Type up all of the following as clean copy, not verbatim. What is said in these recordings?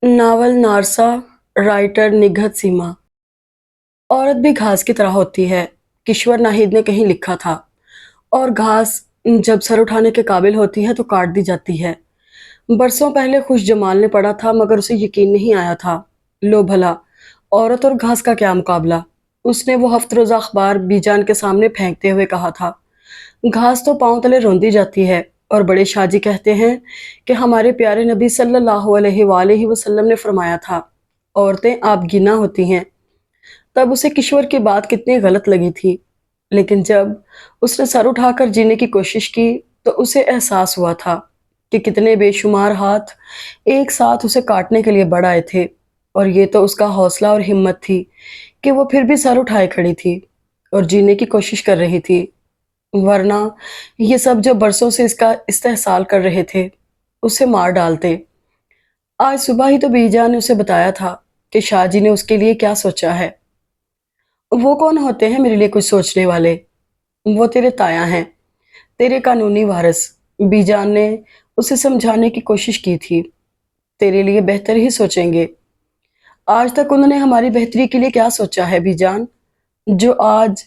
Novel नारसा, writer Nighat सीमा। औरत भी घास की तरह होती है, किश्वर नाहिद ने कहीं लिखा था। और घास जब सर उठाने के काबिल होती है तो काट दी जाती है। बरसों पहले खुश जमाल ने पढ़ा था मगर उसे यकीन नहीं आया था। लो भला, औरत और घास का क्या मुकाबला। उसने वो हफ्त रोज़ा अखबार बीजान के सामने फेंकते हुए कहा था, घास तो पांव तले रोंदी जाती है। और बड़े शाहजी कहते हैं कि हमारे प्यारे नबी सल्लल्लाहु अलैहि वसल्लम ने फरमाया था, औरतें आप गिना होती हैं। तब उसे किशोर की बात कितनी गलत लगी थी, लेकिन जब उसने सर उठाकर जीने की कोशिश की तो उसे एहसास हुआ था कि कितने बेशुमार हाथ एक साथ उसे काटने के लिए बढ़ आए थे। और ये तो उसका हौसला और हिम्मत थी कि वो फिर भी सर उठाए खड़ी थी और जीने की कोशिश कर रही थी। वरना ये सब जो बरसों से इसका इस्तेहसाल कर रहे थे, उसे मार डालते। आज सुबह ही तो बीजा ने उसे बताया था कि शाहजी ने उसके लिए क्या सोचा है। वो कौन होते हैं मेरे लिए कुछ सोचने वाले? वो तेरे ताया हैं, तेरे कानूनी वारिस। बीजान ने उसे समझाने की कोशिश की थी। तेरे लिए बेहतर ही सोचेंगे। आज तक उन्होंने हमारी बेहतरी के लिए क्या सोचा है बीजान? जो आज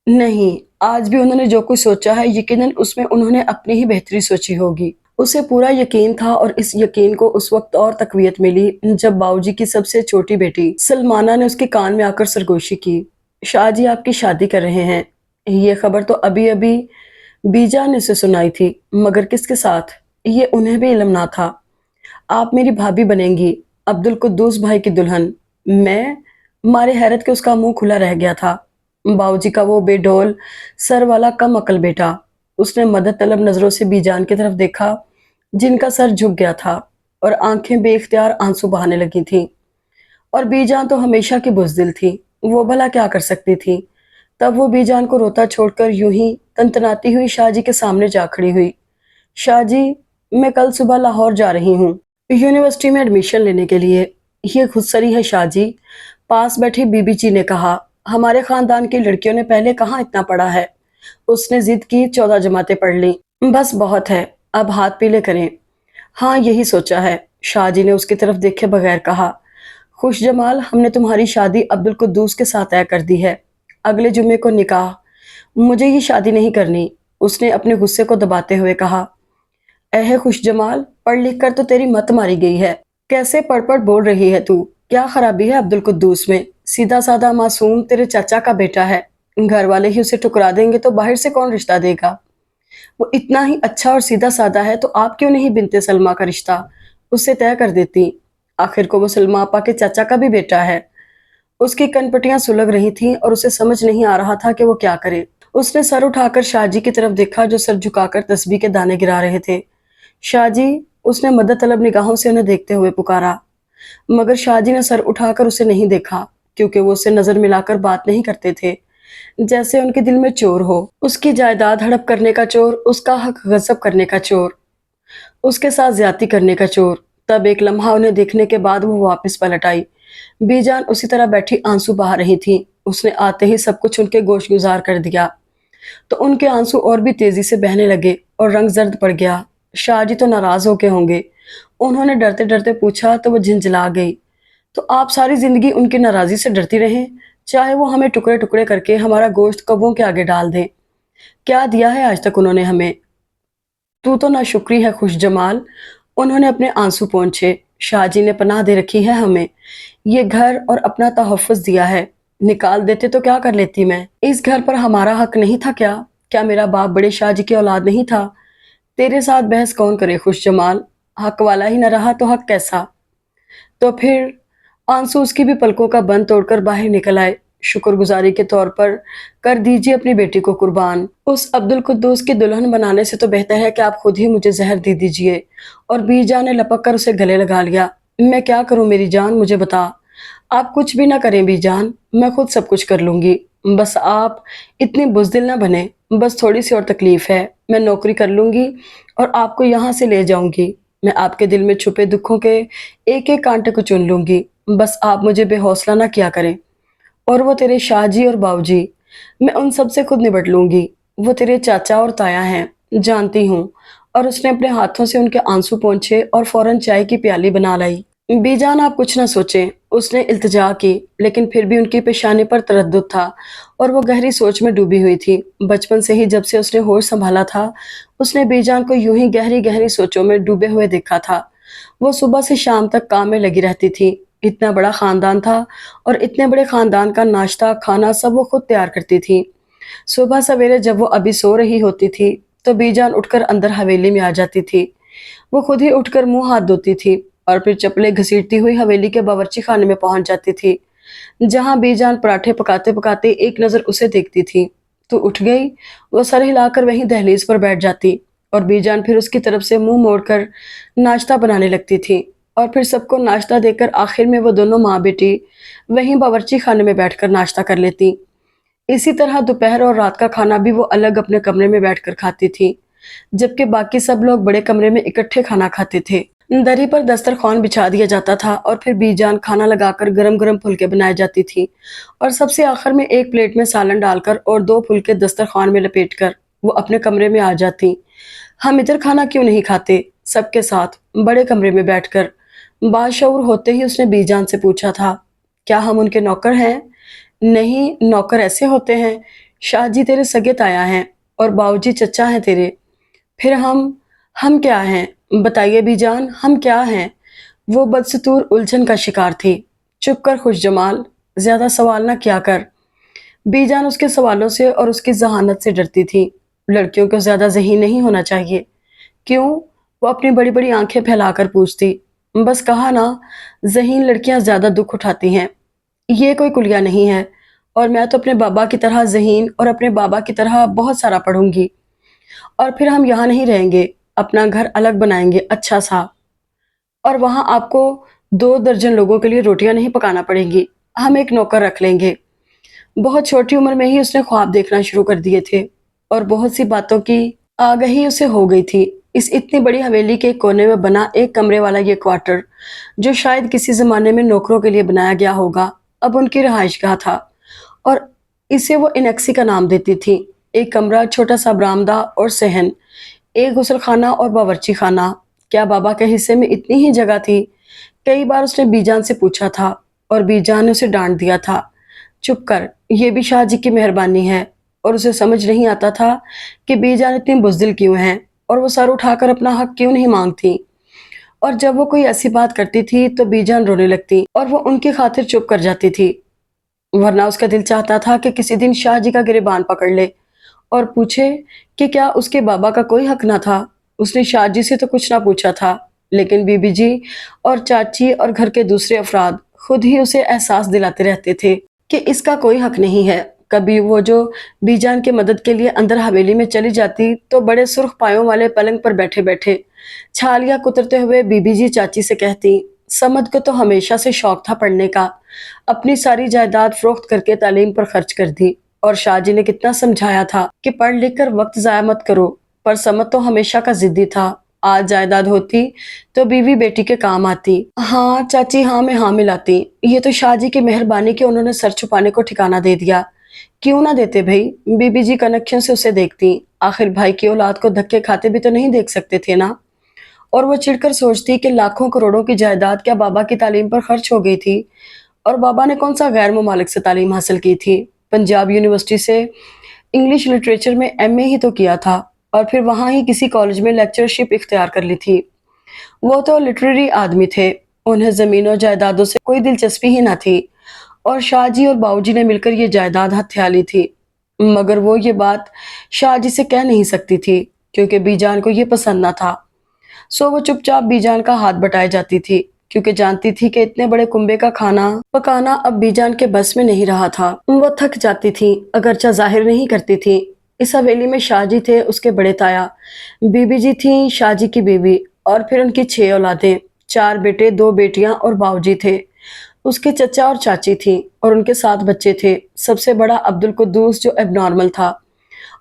नहीं, आज भी उन्होंने जो कुछ सोचा है यकीनन उसमें उन्होंने अपनी ही बेहतरी सोची होगी। उसे पूरा यकीन था और इस यकीन को उस वक्त और तकवीत मिली जब बाऊजी की सबसे छोटी बेटी सलमाना ने उसके कान में आकर सरगोशी की, शाहजी आपकी शादी कर रहे हैं। ये खबर तो अभी अभी बीजा ने उसे सुनाई थी, मगर किसके साथ ये उन्हें भी इल्म ना था। आप मेरी भाभी बनेंगी, अब्दुल कुद्दूस भाई की दुल्हन। मैं मारे हैरत के उसका मुंह खुला रह गया था। बाऊजी का वो बेडौल सर वाला कम अकल बेटा। उसने मदद तलब नजरों से बीजान की तरफ देखा, जिनका सर झुक गया था और आंखें बेख्तियार आंसू बहाने लगी थीं। और बीजान तो हमेशा की बुज़दिल थी, वो भला क्या कर सकती थी। तब वो बीजान को रोता छोड़कर यूं ही तनतनाती हुई शाहजी के सामने जा खड़ी हुई। शाहजी, मैं कल सुबह लाहौर जा रही हूँ, यूनिवर्सिटी में एडमिशन लेने के लिए। ये खुदसरी है शाहजी, पास बैठी बीबी जी ने कहा। हमारे खानदान की लड़कियों ने पहले कहाँ इतना पढ़ा है। उसने जिद की 14 जमातें पढ़ ली, बस बहुत है, अब हाथ पीले करें। हाँ, यही सोचा है, शाहजी ने उसकी तरफ देखे बगैर कहा। खुश जमाल, हमने तुम्हारी शादी अब्दुल कुद्दूस के साथ तय कर दी है, अगले जुम्मे को निकाह। मुझे ये शादी नहीं करनी, उसने अपने गुस्से को दबाते हुए कहा। ऐहे खुश जमाल, पढ़ लिख कर तो तेरी मत मारी गई है। कैसे पढ़ पढ़ बोल रही है तू? क्या खराबी है अब्दुल कुद्दूस में? सीधा साधा मासूम तेरे चाचा का बेटा है। घर वाले ही उसे ठुकरा देंगे तो बाहर से कौन रिश्ता देगा? वो इतना ही अच्छा और सीधा साधा है तो आप क्यों नहीं बिनते सलमा का रिश्ता उससे तय कर देती? आखिर को वो सलमा आपा के चाचा का भी बेटा है। उसकी कनपटियां सुलग रही थीं और उसे समझ नहीं आ रहा था कि वो क्या करे। उसने सर उठाकर शाहजी की तरफ देखा जो सर झुकाकर तस्बीह के दाने गिरा रहे थे। शाहजी, उसने मदद तलब निगाहों से उन्हें देखते हुए पुकारा, मगर शाहजी ने सर उठाकर उसे नहीं देखा, क्योंकि वो उससे नजर मिलाकर बात नहीं करते थे। जैसे उनके दिल में चोर हो, उसकी जायदाद हड़प करने का चोर, उसका हक गजब करने का चोर, उसके साथ ज्यादती करने का चोर। तब एक लम्हा उन्हें देखने के बाद वो वापस पलट आई। बीजान उसी तरह बैठी आंसू बहा रही थी। उसने आते ही सब कुछ उनके गोश गुजार कर दिया तो उनके आंसू और भी तेजी से बहने लगे और रंग जर्द पड़ गया। शाहजी तो नाराज होके होंगे, उन्होंने डरते डरते पूछा तो वो झिंझला गई। तो आप सारी जिंदगी उनकी नाराजगी से डरती रहें, चाहे वो हमें टुकड़े टुकड़े करके हमारा गोश्त कब्बों के आगे डाल दें। क्या दिया है आज तक उन्होंने हमें? तू तो नाशुक्री है खुश जमाल। उन्होंने अपने आंसू पोंछे। शाहजी ने पनाह दे रखी है हमें, ये घर और अपना तहफ़्फ़ुज़ दिया है। निकाल देते तो क्या कर लेती मैं? इस घर पर हमारा हक नहीं था क्या? क्या मेरा बाप बड़े शाहजी की औलाद नहीं था? तेरे साथ बहस कौन करे खुश जमाल? हक वाला ही न रहा तो हक कैसा? तो फिर आंसू उसकी भी पलकों का बंद तोड़कर बाहर निकल आए। शुक्रगुजारी के तौर पर कर दीजिए अपनी बेटी को कुर्बान। उस अब्दुल कुद्दूस की दुल्हन बनाने से तो बेहतर है कि आप खुद ही मुझे जहर दे दीजिए। और बीजा ने लपक कर उसे गले लगा लिया। मैं क्या करूं मेरी जान, मुझे बता। आप कुछ भी ना करें बीजान, मैं खुद सब कुछ कर लूंगी। बस आप इतनी बुज़दिल ना बने। बस थोड़ी सी और तकलीफ है, मैं नौकरी कर लूंगी और आपको यहाँ से ले जाऊंगी। मैं आपके दिल में छुपे दुखों के एक एक कांटे को चुन लूंगी। बस आप मुझे बेहौसला ना किया करें। और वो तेरे शाहजी और बाऊजी, मैं उन सब से खुद निपट लूंगी। वो तेरे चाचा और ताया हैं, जानती हूँ। और उसने अपने हाथों से उनके आंसू पोंछे और फौरन चाय की प्याली बना लाई। बी जान आप कुछ ना सोचें, उसने इल्तिजा की, लेकिन फिर भी उनकी पेशानी पर तरद्दुद था और वो गहरी सोच में डूबी हुई थी। बचपन से ही जब से उसने होश संभाला था, उसने बीजान को यूं ही गहरी गहरी सोचों में डूबे हुए देखा था। वो सुबह से शाम तक काम में लगी रहती थी। इतना बड़ा खानदान था और इतने बड़े खानदान का नाश्ता खाना सब वो खुद तैयार करती थी। सुबह सवेरे जब वो अभी सो रही होती थी, तो बीजान उठकर अंदर हवेली में आ जाती थी। वो खुद ही उठकर मुंह हाथ धोती थी और फिर चप्पलें घसीटती हुई हवेली के बावर्ची खाने में पहुंच जाती थी, जहां बीजान पराठे पकाते पकाते एक नजर उसे देखती थी तो उठ गई। वो सर हिलाकर वहीं दहलीज पर बैठ जाती और बीजान फिर उसकी तरफ से मुंह मोड़कर नाश्ता बनाने लगती थी। और फिर सबको नाश्ता देकर आखिर में वो दोनों माँ बेटी वहीं बावर्ची खाने में बैठकर नाश्ता कर लेती। इसी तरह दोपहर और रात का खाना भी वो अलग अपने कमरे में बैठकर खाती थी, जबकि बाकी सब लोग बड़े कमरे में इकट्ठे खाना खाते थे। दरी पर दस्तरखान बिछा दिया जाता था और फिर बीजान खाना लगाकर गरम गरम फुलके बनाई जाती थी और सबसे आखिर में एक प्लेट में सालन डालकर और दो फुलके दस्तरखान में लपेटकर वो अपने कमरे में आ जाती। हम इधर खाना क्यों नहीं खाते सबके साथ बड़े कमरे में बैठकर? बाशऊर होते ही उसने बीजान से पूछा था, क्या हम उनके नौकर हैं? नहीं, नौकर ऐसे होते हैं, शाहजी तेरे सगे ताया हैं और बाऊजी चचा हैं तेरे। फिर हम क्या हैं? बताइए बीजान, हम क्या हैं? वो बदसतूर उलझन का शिकार थी। चुप कर खुश जमाल, ज्यादा सवाल ना किया कर। बीजान उसके सवालों से और उसकी जहानत से डरती थी। लड़कियों को ज्यादा ज़हीन नहीं होना चाहिए। क्यों? वो अपनी बड़ी बड़ी आंखें फैलाकर पूछती। बस कहा ना, ज़हीन लड़कियां ज्यादा दुख उठाती हैं। ये कोई कुलिया नहीं है और मैं तो अपने बाबा की तरह ज़हीन और अपने बाबा की तरह बहुत सारा पढ़ूंगी और फिर हम यहाँ नहीं रहेंगे, अपना घर अलग बनाएंगे अच्छा सा। और वहाँ आपको 2 दर्जन लोगों के लिए रोटियां नहीं पकाना पड़ेंगी, हम एक नौकर रख लेंगे। बहुत छोटी उम्र में ही उसने ख्वाब देखना शुरू कर दिए थे और बहुत सी बातों की आगाही उसे हो गई थी। इस इतनी बड़ी हवेली के कोने में बना एक कमरे वाला ये क्वार्टर, जो शायद किसी जमाने में नौकरों के लिए बनाया गया होगा, अब उनकी रिहाइशगाह था और इसे वो इनेक्सी का नाम देती थी। एक कमरा, छोटा सा बरामदा और सहन, एक गुसलखाना और बावर्ची खाना। क्या बाबा के हिस्से में इतनी ही जगह थी? कई बार उसने बीजान से पूछा था और बीजान ने उसे डांट दिया था, चुप कर, ये भी शाह जी की मेहरबानी है। और उसे समझ नहीं आता था कि बीजान इतनी बुज़दिल क्यों है और वो सर उठाकर अपना हक क्यों नहीं मांगती। और जब वो कोई ऐसी बात करती थी तो बीजान रोने लगती और वो उनकी खातिर चुप कर जाती थी। वरना उसका दिल चाहता था कि किसी दिन शाह जी का गिरेबान पकड़ ले और पूछे कि क्या उसके बाबा का कोई हक ना था। उसने शाह जी से तो कुछ ना पूछा था, लेकिन बीबी जी और चाची और घर के दूसरे अफराद खुद ही उसे एहसास दिलाते रहते थे कि इसका कोई हक नहीं है। कभी वो जो बीजान की मदद के लिए अंदर हवेली में चली जाती तो बड़े सुर्ख पायों वाले पलंग पर बैठे बैठे छालियां कुतरते हुए बीबी जी चाची से कहती, समद को तो हमेशा से शौक था पढ़ने का, अपनी सारी जायदाद फरोख्त करके तालीम पर खर्च कर दी। और शाहजी ने कितना समझाया था कि पढ़ लिख कर वक्त जाया मत करो, पर समद तो हमेशा का जिद्दी था। आज जायदाद होती तो बीवी बेटी के काम आती। हाँ चाची, हाँ में हाँ मिलाती। ये तो शाहजी की मेहरबानी कि उन्होंने सर छुपाने को ठिकाना दे दिया। क्यों ना देते भाई? बीबी जी कनखियों से उसे देखती। आखिर भाई की औलाद को धक्के खाते भी तो नहीं देख सकते थे ना। और वो चिढ़कर सोचती कि लाखों करोड़ों की जायदाद क्या बाबा की तालीम पर खर्च हो गई थी? और बाबा ने कौन सा गैर मुमालिक से तालीम हासिल की थी? पंजाब यूनिवर्सिटी से इंग्लिश लिटरेचर में एमए ही तो किया था और फिर वहां ही किसी कॉलेज में लेक्चरशिप इख्तियार कर ली थी। वो तो लिटरेरी आदमी थे, उन्हें जमीनों जायदादों से कोई दिलचस्पी ही ना थी और शाहजी और बाऊजी ने मिलकर ये जायदाद हथिया ली थी। मगर वो ये बात शाहजी से कह नहीं सकती थी क्योंकि बीजान को ये पसंद ना था। सो वो चुपचाप बीजान का हाथ बटाए जाती थी क्योंकि जानती थी कि इतने बड़े कुंबे का खाना पकाना अब बीजान के बस में नहीं रहा था। वो थक जाती थी, अगरचा जाहिर नहीं करती थी। इस हवेली में शाहजी थे, उसके बड़े ताया, बीबी जी थी शाहजी की बीवी और फिर उनकी 6 औलादें, 4 बेटे 2 बेटियां और बाऊजी थे। उसके चचा और चाची थी और उनके 7 बच्चे थे। सबसे बड़ा अब्दुल कुद्दूस जो एबनॉर्मल था।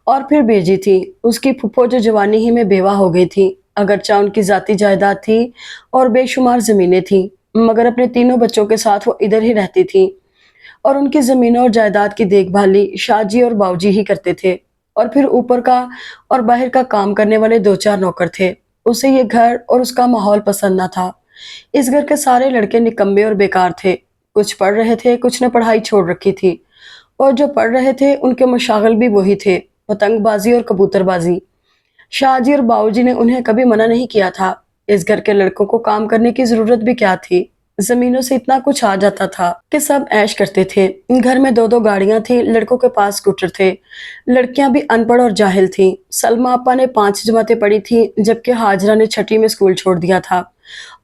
और फिर बेजी थी, उसकी फुफ्फो जो जवानी ही में बेवा हो गई थी। अगरचा उनकी जाती जायदाद थी और बेशुमार जमीनें थी, मगर अपने तीनों बच्चों के साथ वो इधर ही रहती थी और उनकी जमीनों और जायदाद की देखभाली शाहजी और बाऊजी ही करते थे। और फिर ऊपर का और बाहर का काम करने वाले 2-4 नौकर थे। उसे ये घर और उसका माहौल पसंद न था। इस घर के सारे लड़के निकम्मे और बेकार थे। कुछ पढ़ रहे थे, कुछ ने पढ़ाई छोड़ रखी थी, और जो पढ़ रहे थे उनके मशागल भी वही थे, पतंगबाजी और कबूतरबाजी। शाहजी और बाबूजी ने उन्हें कभी मना नहीं किया था। इस घर के लड़कों को काम करने की जरूरत भी क्या थी। जमीनों से इतना कुछ आ जाता था कि सब ऐश करते थे। घर में दो दो गाड़ियां थी, लड़कों के पास स्कूटर थे। लड़कियां भी अनपढ़ और जाहिल थीं। सलमा आपा ने 5 जमातें पढ़ी थी, जबकि हाजरा ने 6ठी में स्कूल छोड़ दिया था,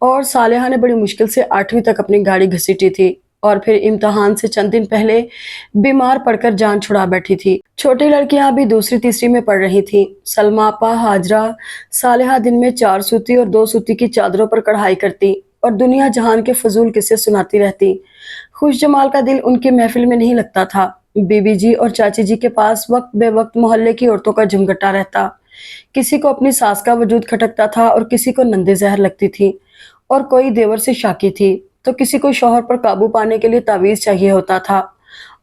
और सालेहा ने बड़ी मुश्किल से 8वीं तक अपनी गाड़ी घसीटी थी, और फिर इम्तिहान से चंद दिन पहले बीमार पड़कर जान छुड़ा बैठी थी। छोटी लड़कियां अभी दूसरी तीसरी में पढ़ रही थीं। सलमा आपा, हाजरा, सालेहा दिन में 4 सूती और 2 सूती की चादरों पर कढ़ाई करती और दुनिया जहान के फजूल किस्से सुनाती रहती। खुश जमाल का दिल उनकी महफिल में नहीं लगता था। बीबी जी और चाची जी के पास वक्त बे वक्त मोहल्ले की औरतों का झुमघटा रहता। किसी को अपनी सास का वजूद खटकता था और किसी को नंदे जहर लगती थी, और कोई देवर से शाकी थी तो किसी को शौहर पर काबू पाने के लिए तावीज चाहिए होता था,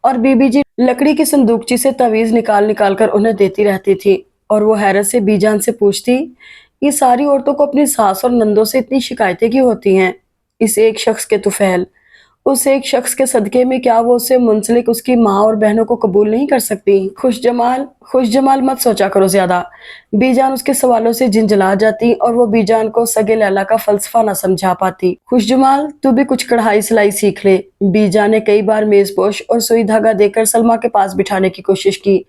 और बीबी जी लकड़ी की संदूकची से तावीज निकाल निकाल कर उन्हें देती रहती थी, और वो हैरत से बीजान से पूछती, ये सारी औरतों को अपनी सास और नंदों से इतनी शिकायतें क्यों होती हैं। इस एक शख्स के तुफैल, उस एक शख्स के सदके में क्या वो उससे मुंसलिक उसकी माँ और बहनों को कबूल नहीं कर सकती। खुश जमाल मत सोचा करो ज्यादा। बीजान उसके सवालों से झिंझला जाती और वो बीजान को सगे लैला का फलसफा न समझा पाती। खुश जमाल, तू भी कुछ कढ़ाई सिलाई सीख ले। बीजान ने कई बार मेजपोश और सुई धागा देकर सलमा के पास बिठाने की कोशिश की,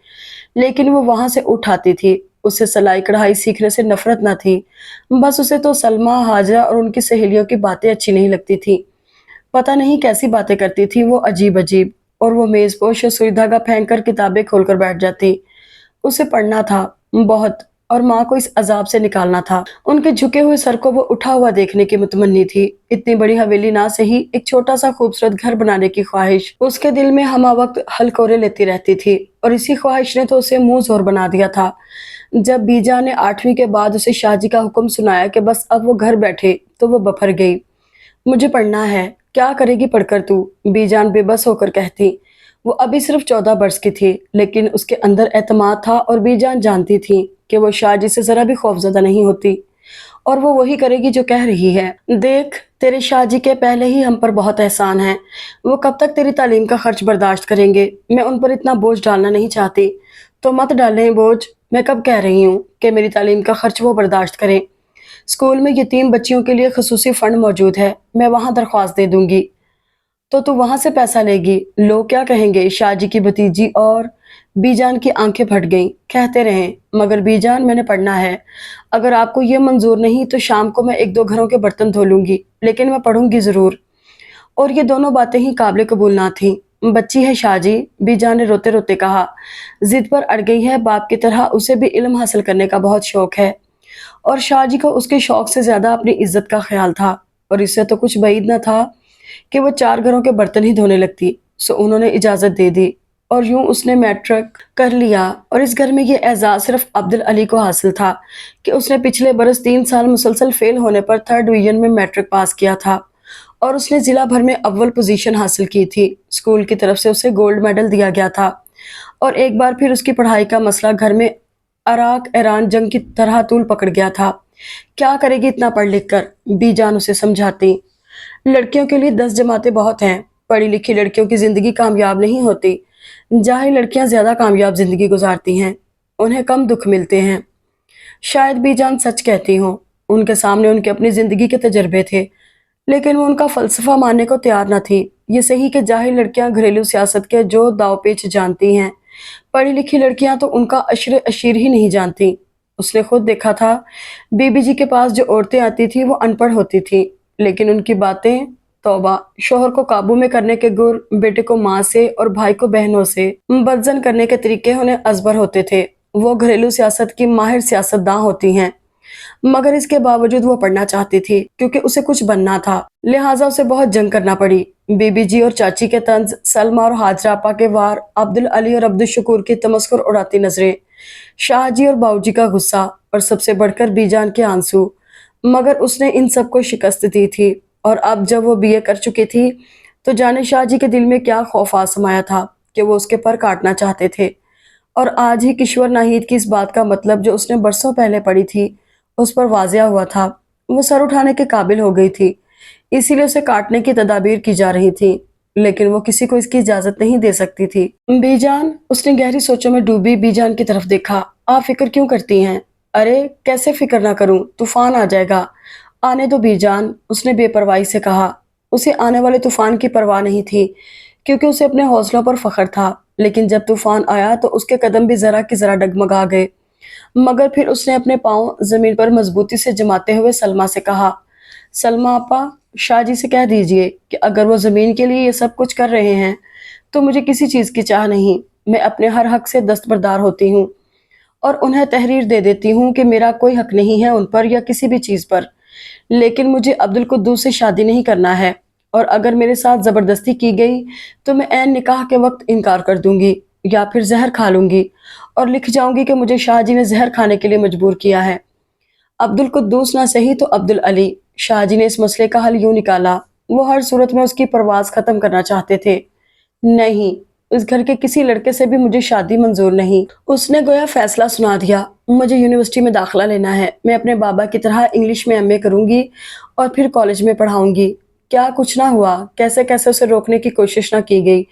लेकिन वो वहां से उठ आती थी। उसे सिलाई कढ़ाई सीखने से नफरत न थी, बस उसे तो सलमा, हाजरा और उनकी सहेलियों की बातें अच्छी नहीं लगती थी। पता नहीं कैसी बातें करती थी वो अजीब अजीब, और वो मेजपोश और सुई धागा फेंक कर किताबें खोलकर बैठ जाती। उसे पढ़ना था बहुत, और माँ को इस अजाब से निकालना था। उनके झुके हुए सर को वो उठा हुआ देखने की मुतमन्नी थी। इतनी बड़ी हवेली ना सही, एक छोटा सा खूबसूरत घर बनाने की ख्वाहिश उसके दिल में हमा वक्त हलकोरे लेती रहती थी, और इसी ख्वाहिश ने तो उसे मुंह जोर बना दिया था। जब बीजा ने 8वीं के बाद उसे शाहजी का हुक्म सुनाया कि बस अब वो घर बैठे, तो वो बफर गई। मुझे पढ़ना है। क्या करेगी पढ़कर तू, बीजान बेबस होकर कहती। वो अभी सिर्फ 14 बरस की थी, लेकिन उसके अंदर एतमाद था, और बीजान जानती थी कि वो शाहजी से जरा भी खौफजदा नहीं होती, और वो वही करेगी जो कह रही है। देख, तेरे शाहजी के पहले ही हम पर बहुत एहसान है। वो कब तक तेरी तालीम का खर्च बर्दाश्त करेंगे। मैं उन पर इतना बोझ डालना नहीं चाहती, तो मत डालें बोझ। मैं कब कह रही हूँ कि मेरी तालीम का खर्च वो बर्दाश्त करें। स्कूल में यतीम बच्चियों के लिए खसूसी फंड मौजूद है, मैं वहां दरख्वास्त दे दूंगी, तो तू वहां से पैसा लेगी। लोग क्या कहेंगे, शाहजी की भतीजी। और बीजान की आंखें फट गईं। कहते रहें, मगर बीजान, मैंने पढ़ना है। अगर आपको ये मंजूर नहीं तो शाम को मैं 1-2 घरों के बर्तन धो लूंगी, लेकिन मैं पढ़ूंगी जरूर। और ये दोनों बातें ही काबिल कबूल ना थीं। बच्ची है शाहजी, बीजान ने रोते रोते कहा। जिद पर अड़ गई है, बाप की तरह उसे भी इल्म हासिल करने का बहुत शौक है, और शाहजी को उसके शौक से ज्यादा अपनी इज्जत का ख्याल था, और इससे तो कुछ بعید न था कि वो 4 घरों के बर्तन ही धोने लगती। सो उन्होंने इजाजत दे दी, और यूं उसने मैट्रिक कर लिया। और इस घर में ये एजाज सिर्फ अब्दुल अली को हासिल था कि उसने पिछले बरस 3 साल मुसलसल फेल होने पर 3rd डिवीजन में मैट्रिक पास किया था, और उसने जिला भर में अव्वल पोजीशन हासिल की थी। स्कूल की तरफ से उसे गोल्ड मेडल दिया गया था, और एक बार फिर उसकी पढ़ाई का मसला घर में अराक ईरान जंग की तरह तूल पकड़ गया था। क्या करेगी इतना पढ़ लिख कर, बीजान उसे समझाती। लड़कियों के लिए 10 जमातें बहुत हैं। पढ़ी लिखी लड़कियों की जिंदगी कामयाब नहीं होती। जाहिल लड़कियां ज्यादा कामयाब जिंदगी गुजारती हैं, उन्हें कम दुख मिलते हैं। शायद बीजान सच कहती हो। उनके सामने उनके अपनी जिंदगी के तजर्बे थे, लेकिन वो उनका फलसफा मानने को तैयार न थी। ये सही कि जाहिल लड़कियां घरेलू सियासत के जो दाव पेच जानती हैं, पढ़ी लिखी लड़कियां तो उनका अशरे अशीर ही नहीं जानती। उसने खुद देखा था, बीबी जी के पास जो औरतें आती थी वो अनपढ़ होती थी, लेकिन उनकी बातें, तौबा, शोहर को काबू में करने के गुर, बेटे को माँ से और भाई को बहनों से बदजन करने के तरीके उन्हें अजबर होते थे। वो घरेलू सियासत की माहिर सियासतदां होती हैं, मगर इसके बावजूद वो पढ़ना चाहती थी क्योंकि उसे कुछ बनना था, लिहाजा उसे बहुत जंग करना पड़ी। बीबी जी और चाची के तंज, सलमा और हाजरा आपा के वार, अब्दुल अली और अब्दुल शुक्र की तमस्कुर उड़ाती नजरें, शाहजी और बाऊजी का गुस्सा, और सबसे बढ़कर बीजान के आंसू। मगर उसने इन सबको शिकस्त दी थी, और अब जब वो बीए कर चुकी थी तो जाने शाहजी के दिल में क्या खौफ आ समाया था कि वो उसके पर काटना चाहते थे। और आज ही किश्वर नाहिद की इस बात का मतलब जो उसने बरसों पहले पढ़ी थी उस पर वाजिया हुआ था। वो सर उठाने के काबिल हो गई थी। इसीलिए उसे काटने की तदाबीर की जा रही थी, लेकिन वो किसी को इसकी इजाजत नहीं दे सकती थी। बीजान, उसने गहरी सोचों में डूबी बीजान की तरफ देखा। आप फिक्र क्यों करती हैं? अरे कैसे फिक्र ना करूं, तूफान आ जाएगा। आने दो बीजान, उसने बेपरवाही से कहा। उसे आने वाले तूफान की परवाह नहीं थी, क्योंकि उसे अपने हौसलों पर फख्र था। लेकिन जब तूफान आया तो उसके कदम भी जरा की जरा डगमगा गए। मगर फिर उसने अपने पांव जमीन पर मजबूती से जमाते हुए सलमा से कहा, सलमा आपा, शाह जी से कह दीजिए कि अगर वो जमीन के लिए ये सब कुछ कर रहे हैं तो मुझे किसी चीज की चाह नहीं। मैं अपने हर हक से दस्तबरदार होती हूँ और उन्हें तहरीर दे देती हूँ कि मेरा कोई हक नहीं है उन पर या किसी भी चीज पर। लेकिन मुझे अब्दुल कुद्दूस से शादी नहीं करना है, और अगर मेरे साथ जबरदस्ती की गई तो मैं ऐन निकाह के वक्त इनकार कर दूंगी या फिर जहर खा लूंगी और लिख जाऊंगी कि मुझे शाह जी ने जहर खाने के लिए मजबूर किया है। अब्दुल कुद्दूस ना सही तो अब्दुल अली। शाहजी ने इस मसले का हल यूं निकाला। वो हर सूरत में उसकी परवाज खत्म करना चाहते थे। नहीं, इस घर के किसी लड़के से भी मुझे शादी मंजूर नहीं। उसने गोया फैसला सुना दिया। मुझे यूनिवर्सिटी में दाखिला लेना है। मैं अपने बाबा की तरह इंग्लिश में एमए करूंगी और फिर कॉलेज में पढ़ाऊंगी। क्या कुछ ना हुआ, कैसे कैसे उसे रोकने की कोशिश ना की गई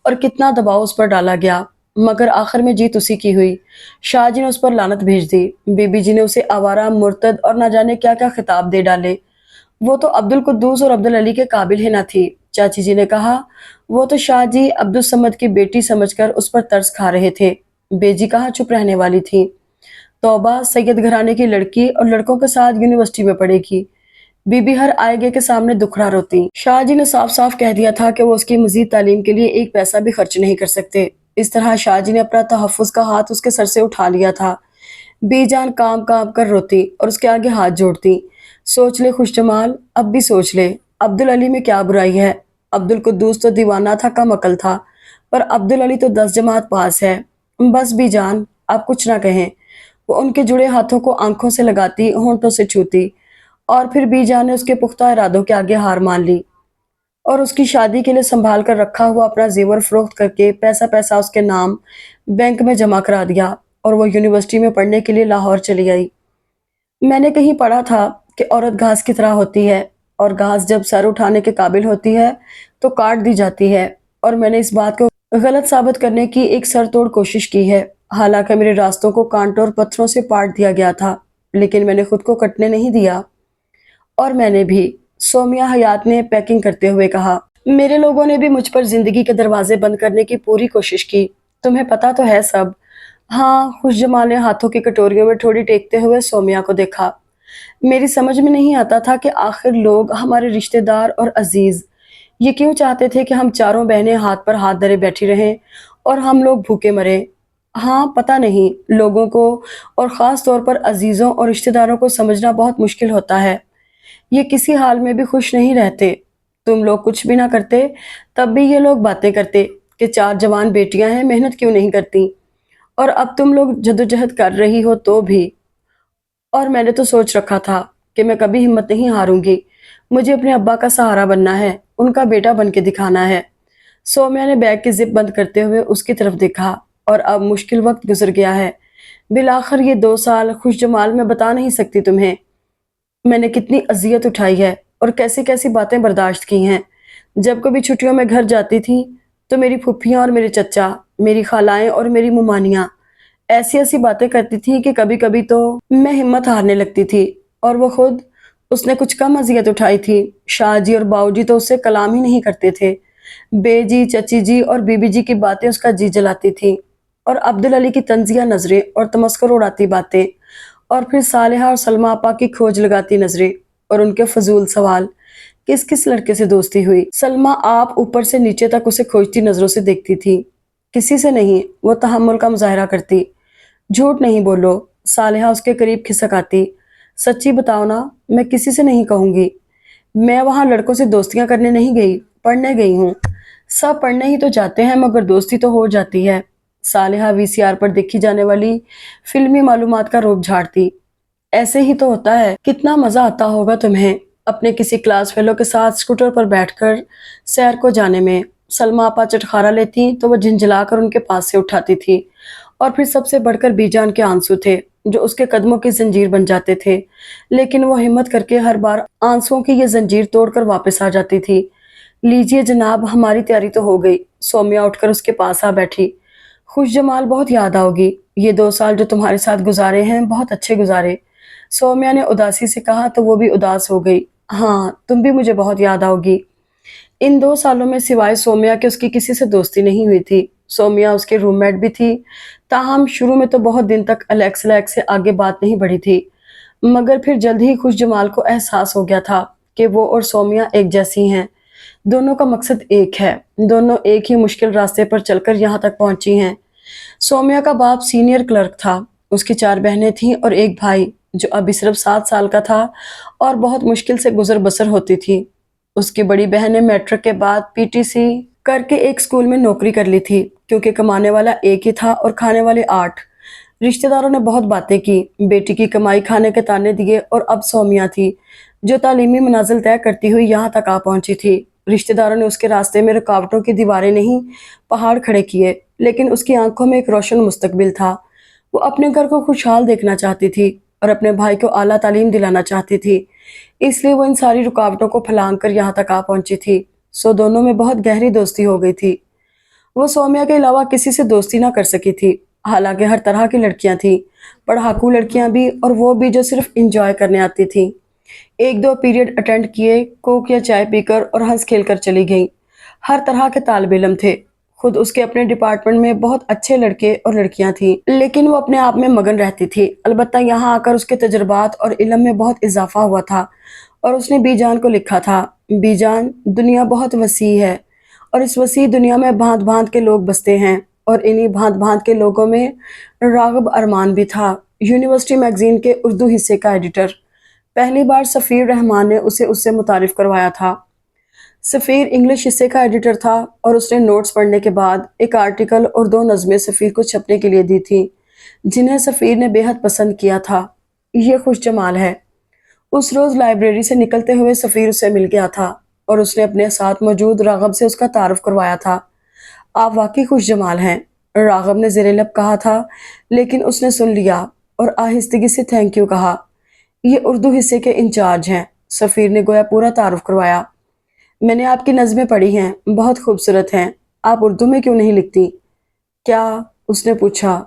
और कितना दबाव उस पर डाला गया, मगर आखिर में जीत उसी की हुई। शाह जी ने उस पर लानत भेज दी। बीबी जी ने उसे आवारा, मुर्तद और ना जाने क्या क्या खिताब दे डाले। वो तो अब्दुल कुद्दूस और अब्दुल अली के काबिल ही ना थी। चाची जी ने कहा, वो तो शाह जी अब्दुल समद की बेटी समझकर उस पर तरस खा रहे थे। बेजी कहाँ चुप रहने वाली थी। तौबा, सैयद घराने की लड़की और लड़कों के साथ यूनिवर्सिटी में पढ़ेगी। बीबी हर आएगे के सामने दुखड़ा रोती। शाह जी ने साफ साफ कह दिया था कि वो उसकी मजीद तालीम के लिए एक पैसा भी खर्च नहीं कर सकते। इस तरह शाह जी ने अपना तहफ़्फ़ुज़ का हाथ उसके सर से उठा लिया था। बेजान काम काम कर रोती और उसके आगे हाथ जोड़ती। सोच ले खुश जमाल, अब भी सोच ले, अब्दुल अली में क्या बुराई है। अब्दुल कुद्दूस तो दीवाना था, कम अकल था, पर अब्दुल अली तो 10 जमात पास है। बस भी जान, आप कुछ ना कहें। वो उनके जुड़े हाथों को आंखों से लगाती, होंठों से छूती, और फिर बीजान ने उसके पुख्ता इरादों के आगे हार मान ली और उसकी शादी के लिए संभाल कर रखा हुआ अपना जेवर फरोख्त करके पैसा पैसा उसके नाम बैंक में जमा करा दिया और वो यूनिवर्सिटी में पढ़ने के लिए लाहौर चली आई। मैंने कहीं पढ़ा था कि औरत घास की तरह होती है और घास जब सर उठाने के काबिल होती है तो काट दी जाती है, और मैंने इस बात को गलत साबित करने की एक सरतोड़ कोशिश की है। हालांकि मेरे रास्तों को कांटों और पत्थरों से पाट दिया गया था, लेकिन मैंने खुद को कटने नहीं दिया। और मैंने भी, सोमिया हयात ने पैकिंग करते हुए कहा। मेरे लोगों ने भी मुझ पर जिंदगी के दरवाजे बंद करने की पूरी कोशिश की, तुम्हें पता तो है सब। हाँ, खुश जमाल ने हाथों की कटोरियों में थोड़ी टेकते हुए सोमिया को देखा। मेरी समझ में नहीं आता था कि आखिर लोग, हमारे रिश्तेदार और अजीज, ये क्यों चाहते थे कि हम चारों बहनें हाथ पर हाथ धरे बैठी रहें और हम लोग भूखे मरे। हाँ, पता नहीं, लोगों को और ख़ास तौर पर अजीज़ों और रिश्तेदारों को समझना बहुत मुश्किल होता है। ये किसी हाल में भी खुश नहीं रहते। तुम लोग कुछ भी ना करते तब भी ये लोग बातें करते कि 4 जवान बेटियां हैं, मेहनत क्यों नहीं करती। और अब तुम लोग जद्दोजहद कर रही हो तो भी। और मैंने तो सोच रखा था कि मैं कभी हिम्मत नहीं हारूंगी। मुझे अपने अब्बा का सहारा बनना है, उनका बेटा बन के दिखाना है। सौम्या ने बैग की जिप बंद करते हुए उसकी तरफ देखा। और अब मुश्किल वक्त गुजर गया है। बिलाखिर ये 2 साल, खुश जमाल, मैं बता नहीं सकती तुम्हें मैंने कितनी अजियत उठाई है और कैसी कैसी बातें बर्दाश्त की हैं। जब कभी छुट्टियों में घर जाती थी तो मेरी फुफ्फियाँ और मेरे चचा, मेरी खालाएं और मेरी मुमानियाँ ऐसी ऐसी बातें करती थी कि कभी कभी तो मैं हिम्मत हारने लगती थी। और वो खुद, उसने कुछ कम अजियत उठाई थी। शाह जी और बाऊ जी तो उससे कलाम ही नहीं करते थे। बेजी, चची जी और बीबी जी की बातें उसका जी जलाती थी, और अब्दुल अली की तंजिया नजरें और तमस्कुर उड़ाती बातें, और फिर सालेहा और सलमा आपा की खोज लगाती नजरें और उनके फजूल सवाल। किस किस लड़के से दोस्ती हुई। सलमा आप ऊपर से नीचे तक उसे खोजती नजरों से देखती थी। किसी से नहीं, वो तहम्मुल का मुजाहरा करती। झूठ नहीं बोलो, सालेहा उसके करीब खिसक आती। सच्ची बताओ ना, मैं किसी से नहीं कहूंगी। मैं वहां लड़कों से दोस्तियां करने नहीं गई, पढ़ने गई हूँ। सब पढ़ने ही तो जाते हैं, मगर दोस्ती तो हो जाती है। सालेहा वीसीआर पर देखी जाने वाली फिल्मी मालूमात का रोब झाड़ती। ऐसे ही तो होता है। कितना मजा आता होगा तुम्हें अपने किसी क्लास फेलो के साथ स्कूटर पर बैठकर सैर को जाने में। सलमा आपा चटखारा लेती तो वो झिंझलाकर उनके पास से उठाती थी اور پھر سب سے بڑھ کر بیجان کے آنسو تھے جو اس کے قدموں کی زنجیر بن جاتے تھے، لیکن وہ ہمت کر کے ہر بار آنسوؤں کی یہ زنجیر توڑ کر واپس آ جاتی تھی۔ لیجیے جناب، ہماری تیاری تو ہو گئی۔ سومیا اٹھ کر اس کے پاس آ بیٹھی۔ خوش جمال، بہت یاد آؤ گی، یہ 2 سال جو تمہارے ساتھ گزارے ہیں بہت اچھے گزارے۔ سومیا نے اداسی سے کہا تو وہ بھی اداس ہو گئی۔ ہاں، تم بھی مجھے بہت یاد آؤ گی۔ ان 2 سالوں میں سوائے سومیا کے اس کی کسی سے دوستی نہیں ہوئی تھی۔ سومیا اس کے روم میٹ بھی تھی، تاہم شروع میں تو بہت دن تک الیکس سے آگے بات نہیں بڑھی تھی، مگر پھر جلد ہی خوش جمال کو احساس ہو گیا تھا کہ وہ اور سومیا ایک جیسی ہیں، دونوں کا مقصد ایک ہے، دونوں ایک ہی مشکل راستے پر چل کر یہاں تک پہنچی ہیں۔ سومیا کا باپ سینئر کلرک تھا، اس کی 4 بہنیں تھیں اور ایک بھائی جو ابھی صرف 7 سال کا تھا اور بہت مشکل سے گزر بسر ہوتی تھی۔ اس کی بڑی بہن نے میٹرک کے بعد PTC کر کے ایک اسکول میں نوکری کر لی تھی، کیونکہ کمانے والا ایک ہی تھا اور کھانے والے 8۔ رشتہ داروں نے بہت باتیں کی، بیٹی کی کمائی کھانے کے تانے دیے، اور اب سومیا تھی جو تعلیمی منازل طے کرتی ہوئی یہاں تک آ پہنچی تھی۔ رشتہ داروں نے اس کے راستے میں رکاوٹوں کی دیواریں نہیں، پہاڑ کھڑے کیے، لیکن اس کی آنکھوں میں ایک روشن مستقبل تھا۔ وہ اپنے گھر کو خوشحال دیکھنا چاہتی تھی اور اپنے بھائی کو اعلیٰ تعلیم دلانا چاہتی تھی، اس لیے وہ ان ساری رکاوٹوں کو پھلانگ کر یہاں تک آ پہنچی تھی۔ سو دونوں میں بہت گہری دوستی ہو گئی تھی۔ وہ سومیا کے علاوہ کسی سے دوستی نہ کر سکی تھی، حالانکہ ہر طرح کی لڑکیاں تھیں، پڑھاکو لڑکیاں بھی اور وہ بھی جو صرف انجوائے کرنے آتی تھیں۔ 1-2 پیریڈ اٹینڈ کیے، کوک یا چائے پی کر اور ہنس کھیل کر چلی گئیں۔ ہر طرح کے طالب علم تھے، خود اس کے اپنے ڈپارٹمنٹ میں بہت اچھے لڑکے اور لڑکیاں تھیں، لیکن وہ اپنے آپ میں مگن رہتی تھی۔ البتہ یہاں آ کر اس کے تجربات اور علم میں بہت اضافہ ہوا تھا، اور اس نے بی جان کو لکھا تھا، بی جان، دنیا بہت وسیع ہے اور اس وسیع دنیا میں بھانت بھانت کے لوگ بستے ہیں، اور انہی بھانت بھانت کے لوگوں میں راغب ارمان بھی تھا، یونیورسٹی میگزین کے اردو حصے کا ایڈیٹر۔ پہلی بار سفیر رحمان نے اسے اس سے متعارف کروایا تھا۔ سفیر انگلش حصے کا ایڈیٹر تھا اور اس نے نوٹس پڑھنے کے بعد ایک آرٹیکل اور 2 نظمیں سفیر کو چھپنے کے لیے دی تھیں، جنہیں سفیر نے بے حد پسند کیا تھا۔ یہ خوش جمال ہے۔ اس روز لائبریری سے نکلتے ہوئے سفیر اسے مل گیا تھا اور اس نے اپنے ساتھ موجود راغب سے اس کا تعارف کروایا تھا۔ آپ واقعی خوش جمال ہیں، راغب نے زیر لب کہا تھا، لیکن اس نے سن لیا اور آہستگی سے تھینک یو کہا۔ یہ اردو حصے کے انچارج ہیں، سفیر نے گویا پورا تعارف کروایا۔ میں نے آپ کی نظمیں پڑھی ہیں، بہت خوبصورت ہیں، آپ اردو میں کیوں نہیں لکھتی؟ کیا؟ اس نے پوچھا۔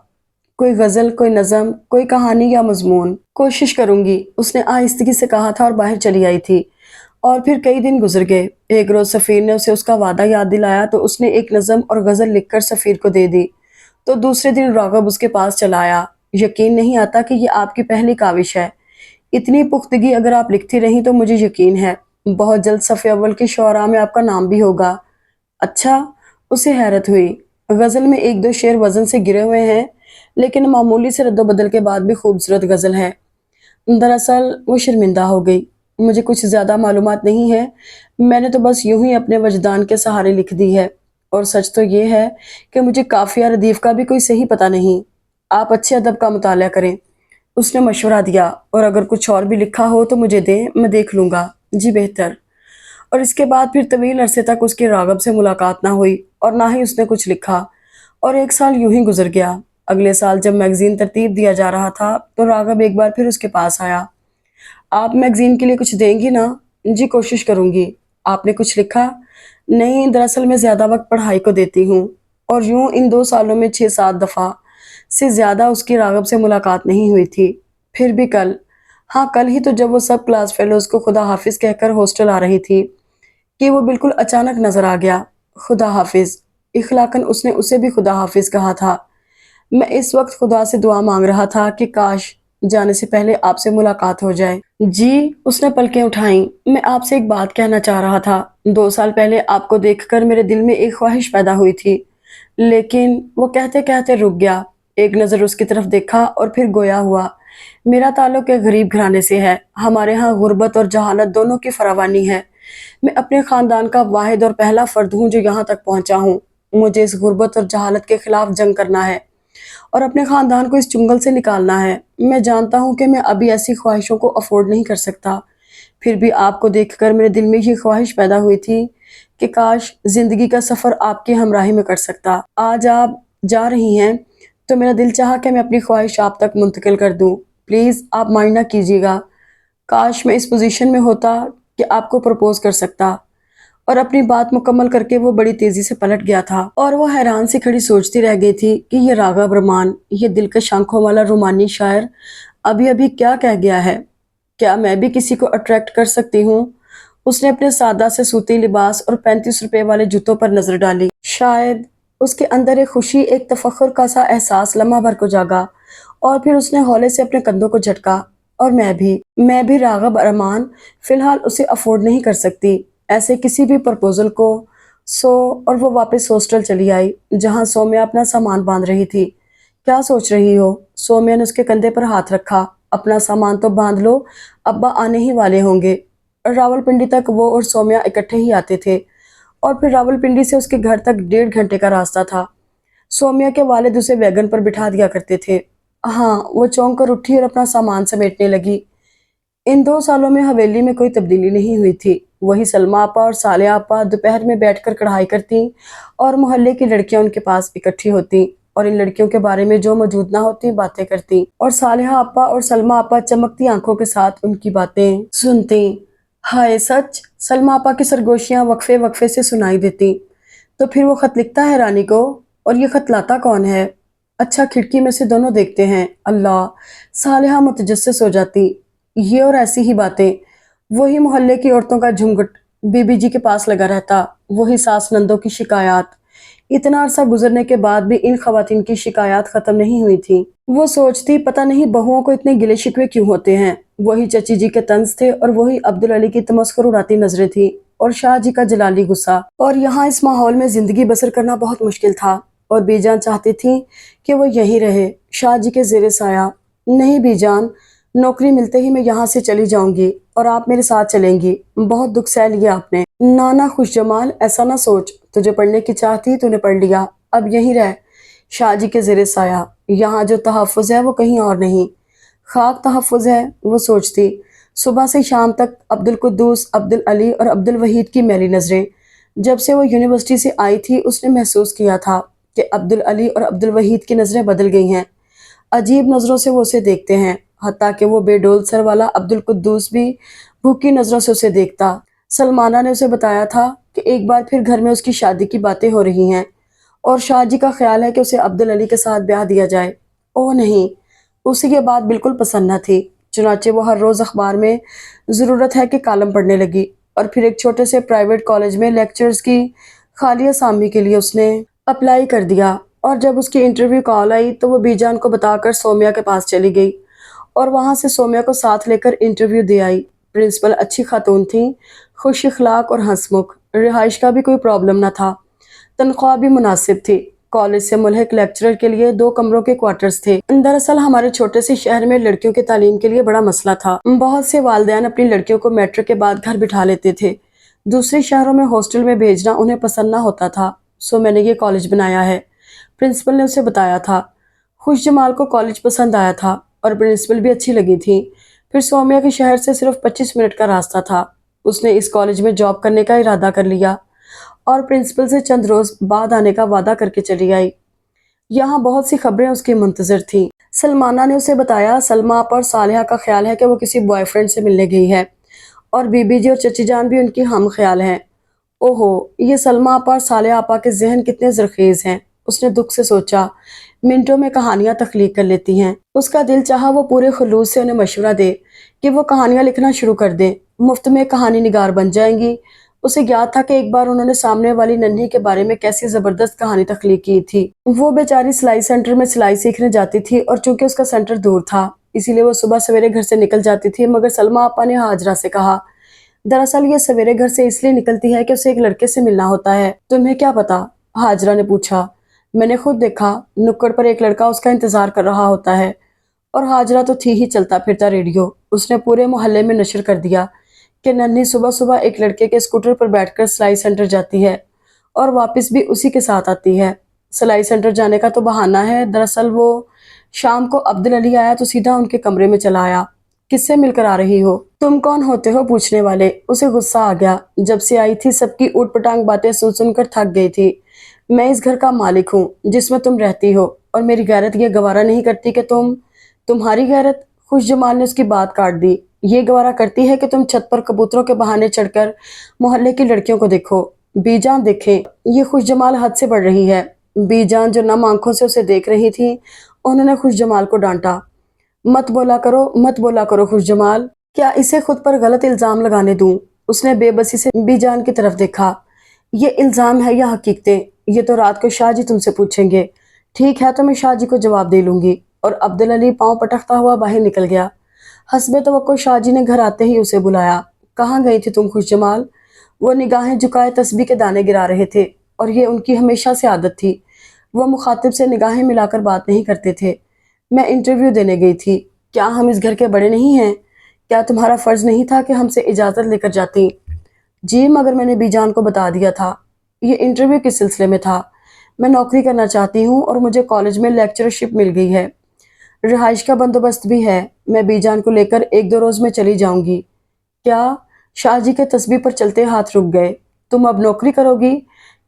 کوئی غزل، کوئی نظم، کوئی کہانی یا مضمون؟ کوشش کروں گی، اس نے آہستگی سے کہا تھا اور باہر چلی آئی تھی۔ اور پھر کئی دن گزر گئے۔ ایک روز سفیر نے اسے اس کا وعدہ یاد دلایا تو اس نے ایک نظم اور غزل لکھ کر سفیر کو دے دی، تو دوسرے دن راغب اس کے پاس چلا آیا۔ یقین نہیں آتا کہ یہ آپ کی پہلی کاوش ہے، اتنی پختگی اگر آپ لکھتی رہیں تو مجھے یقین ہے بہت جلد صف اول کی شعراء میں آپ کا نام بھی ہوگا۔ اچھا؟ اسے حیرت ہوئی۔ غزل میں 1-2 شعر وزن سے گرے ہوئے ہیں، لیکن معمولی سے رد و بدل کے بعد بھی خوبصورت غزل ہے۔ دراصل وہ شرمندہ ہو گئی۔ مجھے کچھ زیادہ معلومات نہیں ہے، میں نے تو بس یوں ہی اپنے وجدان کے سہارے لکھ دی ہے، اور سچ تو یہ ہے کہ مجھے قافیہ ردیف کا بھی کوئی صحیح پتہ نہیں۔ آپ اچھے ادب کا مطالعہ کریں، اس نے مشورہ دیا، اور اگر کچھ اور بھی لکھا ہو تو مجھے دیں، میں دیکھ لوں گا۔ جی بہتر۔ اور اس کے بعد پھر طویل عرصے تک اس کی راغب سے ملاقات نہ ہوئی اور نہ ہی اس نے کچھ لکھا، اور 1 سال یوں ہی گزر گیا۔ اگلے سال جب میگزین ترتیب دیا جا رہا تھا تو راغب ایک بار پھر اس کے پاس آیا۔ آپ میگزین کے لیے کچھ دیں گی نا؟ جی کوشش کروں گی۔ آپ نے کچھ لکھا؟ نہیں، دراصل میں زیادہ وقت پڑھائی کو دیتی ہوں، اور یوں ان 2 سالوں میں 6-7 دفعہ سے زیادہ اس کی راغب سے ملاقات نہیں ہوئی تھی۔ پھر بھی کل، ہاں کل ہی تو جب وہ سب کلاس فیلوز کو خدا حافظ کہہ کر ہاسٹل آ رہی تھی کہ وہ بالکل اچانک نظر آ گیا۔ خدا حافظ، اخلاقاً اس نے اسے بھی خدا حافظ کہا تھا۔ میں اس وقت خدا سے دعا مانگ رہا تھا کہ کاش جانے سے پہلے آپ سے ملاقات ہو جائے۔ جی، اس نے پلکیں اٹھائیں۔ میں آپ سے ایک بات کہنا چاہ رہا تھا۔ 2 سال پہلے آپ کو دیکھ کر میرے دل میں ایک خواہش پیدا ہوئی تھی، لیکن وہ کہتے کہتے رک گیا۔ ایک نظر اس کی طرف دیکھا اور پھر گویا ہوا۔ میرا تعلق ایک غریب گھرانے سے ہے، ہمارے ہاں غربت اور جہالت دونوں کی فراوانی ہے۔ میں اپنے خاندان کا واحد اور پہلا فرد ہوں جو یہاں تک پہنچا ہوں۔ مجھے اس غربت اور جہالت کے خلاف جنگ کرنا ہے اور اپنے خاندان کو اس چنگل سے نکالنا ہے۔ میں جانتا ہوں کہ میں ابھی ایسی خواہشوں کو افورڈ نہیں کر سکتا، پھر بھی آپ کو دیکھ کر میرے دل میں یہ خواہش پیدا ہوئی تھی کہ کاش زندگی کا سفر آپ کی ہمراہی میں کر سکتا۔ آج آپ جا رہی ہیں تو मेरा दिल चाहा कि मैं अपनी ख्वाहिश आप तक मुंतकिल कर दूं। प्लीज़ आप माइंड ना कीजिएगा। काश मैं इस पोजीशन में होता कि आपको प्रपोज कर सकता। और अपनी बात मुकम्मल करके वो बड़ी तेजी से पलट गया था और वो हैरान सी खड़ी सोचती रह गई थी कि ये राघव रमान, ये दिलकश आंखों वाला रोमानी शायर अभी अभी क्या कह गया है। क्या मैं भी किसी को अट्रैक्ट कर सकती हूँ? उसने अपने सादा से सूती लिबास और 35 रुपए वाले जूतों पर नजर डाली। शायद उसके अंदर एक खुशी, एक तफक्कुर का सा एहसास लम्हा भर को जागा और फिर उसने हौले से अपने कंधों को झटका। और मैं भी राघव अरमान फिलहाल उसे अफोर्ड नहीं कर सकती ऐसे किसी भी प्रपोजल को। सो और वो वापस हॉस्टल चली आई जहां सौम्या अपना सामान बांध रही थी। क्या सोच रही हो? सौम्या ने उसके कंधे पर हाथ रखा। अपना सामान तो बांध लो, अब्बा आने ही वाले होंगे। रावलपिंडी तक वो और सौम्या इकट्ठे ही आते थे और फिर रावलपिंडी से उसके घर तक 1.5 घंटे का रास्ता था। सौम्या के वालिद उसे वैगन पर बिठा दिया करते थे। हाँ, वो चौंक कर उठी और अपना सामान समेटने लगी। इन 2 सालों में हवेली में कोई तब्दीली नहीं हुई थी। वही सलमा आपा और सालेहा आपा दोपहर में बैठकर कढ़ाई करती और मोहल्ले की लड़कियां उनके पास इकट्ठी होती और इन लड़कियों के बारे में जो मौजूद ना होती बातें करती और सालेहा आपा और सलमा आपा चमकती आंखों के साथ उनकी बातें सुनती। हाय सच, सलमा आपा की सरगोशियां वक्फे वक्फे से सुनाई देती। तो फिर वो खत लिखता है रानी को? और ये खत लाता कौन है? अच्छा, खिड़की में से दोनों देखते हैं। अल्लाह, सालेहा मुतजस्सिस हो जाती। ये और ऐसी ही बातें, वही मोहल्ले की औरतों का झुंझट बीबी जी के पास लगा रहता, वही सास नंदों की शिकायत। इतना अरसा गुजरने के बाद भी इन खवातीन की शिकायत खत्म नहीं हुई थी। वो सोचती पता नहीं बहुओं को इतने गिले शिकवे क्यों होते हैं। वही चची जी के तंज थे और वही अब्दुल अली की तमस्कुर उड़ाती नजरें थी और शाह जी का जलाली गुस्सा। और यहाँ इस माहौल में जिंदगी बसर करना बहुत मुश्किल था और बीजान चाहती थी कि वो यहीं रहे, शाह जी के जेरे साया। नहीं बीजान, नौकरी मिलते ही मैं यहाँ से चली जाऊंगी और आप मेरे साथ चलेंगी। बहुत दुख सह लिया आपने। नाना खुश जमाल, ऐसा ना सोच। तुझे पढ़ने की चाह थी, तूने पढ़ लिया, अब यहीं रह, शाह जी के जेरे साया। यहाँ जो तहफ़्फ़ुज़ है वो कहीं और नहीं, खाक तहफ़्फ़ुज़ है। वो सोचती सुबह से शाम तक अब्दुल कुद्दूस, अब्दुल अली और अब्दुल वहीद की मैली नज़रें। जब से वो यूनिवर्सिटी से आई थी उसने महसूस किया था कि अब्दुल अली और अब्दुल वहीद की नज़रें बदल गई हैं। अजीब नज़रों से वो उसे देखते हैं। हत्ता कि वो बेडोल सर वाला अब्दुल कुद्दूस भी भूखी नज़रों से उसे देखता। सलमाना ने उसे बताया था कि एक बार फिर घर में उसकी शादी की बातें हो रही हैं और शाह जी का ख्याल है कि उसे अब्दुल अली के साथ ब्याह दिया जाए। ओह नहीं, उसे ये बात बिल्कुल पसंद न थी। चुनाचे वो हर रोज़ अखबार में ज़रूरत है कि कालम पढ़ने लगी और फिर एक छोटे से प्राइवेट कॉलेज में लेक्चर्स की खाली असामी के लिए उसने अप्लाई कर दिया। और जब उसकी इंटरव्यू कॉल आई तो वो बीजान को बताकर सौम्या के पास चली गई और वहां से सौम्या को साथ लेकर इंटरव्यू दे आई। प्रिंसिपल अच्छी खातून थी, खुश इखलाक और हंसमुख। रिहाइश का भी कोई प्रॉब्लम न था, तनख्वाह भी मुनासिब थी। कॉलेज से मुल्हिक लेक्चरर के लिए 2 कमरों के क्वार्टर्स थे। दरअसल हमारे छोटे से शहर में लड़कियों की तालीम के लिए बड़ा मसला था। बहुत से वालिदैन अपनी लड़कियों को मैट्रिक के बाद घर बिठा लेते थे। दूसरे शहरों में हॉस्टल में भेजना उन्हें पसंद ना होता था। सो मैंने ये कॉलेज बनाया है, प्रिंसिपल ने उसे बताया था। खुश जमाल को कॉलेज पसंद आया था और प्रिंसिपल भी अच्छी लगी थी। फिर सौम्या के शहर से सिर्फ 25 मिनट का रास्ता था। उसने इस कॉलेज में जॉब करने का इरादा कर लिया और प्रिंसिपल से चंद रोज बाद आने का वादा करके चली आई। यहाँ बहुत सी खबरें उसकी मुंतजर थीं। सलमाना ने उसे बताया सलमा आप और सालेहा का ख्याल है कि वो किसी बॉयफ्रेंड से मिलने गई है और बीबी जी और चची जान भी उनकी हम ख्याल हैं। ओहो, ये सलमा आपा और सालेहा आपा के जहन कितने जरखेज हैं। उसने दुख से सोचा, मिनटों में कहानियां तख्लीक कर लेती हैं। उसका दिल चाहा वो पूरे खुलूस से उन्हें मशवरा दे कि वो कहानियां लिखना शुरू कर दें, मुफ्त में कहानी निगार बन जाएंगी। उसे याद था कि एक बार उन्होंने सामने वाली नन्ही के बारे में कैसी जबरदस्त कहानी तख्लीक की थी। वो बेचारी सिलाई सेंटर में सिलाई सीखने जाती थी और चूंकि उसका सेंटर दूर था इसीलिए वो सुबह सवेरे घर से निकल जाती थी। मगर सलमा आपा ने हाजरा से कहा, दरअसल ये सवेरे घर से इसलिए निकलती है कि उसे एक लड़के से मिलना होता है। तुम्हें क्या पता? हाजरा ने पूछा। मैंने खुद देखा, नुक्कड़ पर एक लड़का उसका इंतजार कर रहा होता है। और हाजरा तो थी ही चलता फिरता रेडियो। उसने पूरे मोहल्ले में नशर कर दिया कि नन्ही सुबह सुबह एक लड़के के स्कूटर पर बैठकर सिलाई सेंटर जाती है और वापस भी उसी के साथ आती है। सिलाई सेंटर जाने का तो बहाना है, दरअसल वो शाम को अब्दुल अली आया तो सीधा उनके कमरे में चला आया। किससे मिलकर आ रही हो? तुम कौन होते हो पूछने वाले? उसे गुस्सा आ गया। जब से आई थी सबकी ऊट पटांग बातें सुन सुनकर थक गई थी। मैं इस घर का मालिक हूँ जिसमें तुम रहती हो اور میری غیرت یہ گوارا نہیں کرتی کہ تمہاری غیرت؟ خوش جمال نے اس کی بات کاٹ دی۔ یہ گوارا کرتی ہے کہ تم چھت پر کبوتروں کے بہانے چڑھ کر محلے کی لڑکیوں کو دیکھو۔ بی جان دیکھیں، یہ خوش جمال حد سے بڑھ رہی ہے۔ بی جان جو نم آنکھوں سے اسے دیکھ رہی تھی، انہوں نے خوش جمال کو ڈانٹا۔ مت بولا کرو خوش جمال، کیا اسے خود پر غلط الزام لگانے دوں؟ اس نے بے بسی سے بی جان کی طرف دیکھا۔ یہ الزام ہے یا حقیقتیں؟ یہ تو رات کو شاہ جی تم سے پوچھیں گے۔ ٹھیک ہے تو میں شاہ جی کو جواب دے لوں گی۔ اور عبدالعلی پاؤں پٹکتا ہوا باہر نکل گیا۔ حسب توقع شاہ جی نے گھر آتے ہی اسے بلایا۔ کہاں گئی تھی تم خوش جمال؟ وہ نگاہیں جھکائے تسبیح کے دانے گرا رہے تھے، اور یہ ان کی ہمیشہ سے عادت تھی۔ وہ مخاطب سے نگاہیں ملا کر بات نہیں کرتے تھے۔ میں انٹرویو دینے گئی تھی۔ کیا ہم اس گھر کے بڑے نہیں ہیں؟ کیا تمہارا فرض نہیں تھا کہ ہم سے اجازت لے کر جاتی؟ جی مگر میں نے بی جان کو بتا دیا تھا۔ یہ انٹرویو کس سلسلے میں تھا؟ میں نوکری کرنا چاہتی ہوں اور مجھے کالج میں لیکچرشپ مل گئی ہے۔ رہائش کا بندوبست بھی ہے۔ میں بی جان کو لے کر 1-2 روز میں چلی جاؤں گی۔ کیا؟ شاہ جی کے تسبیح پر چلتے ہاتھ رک گئے۔ تم اب نوکری کرو گی؟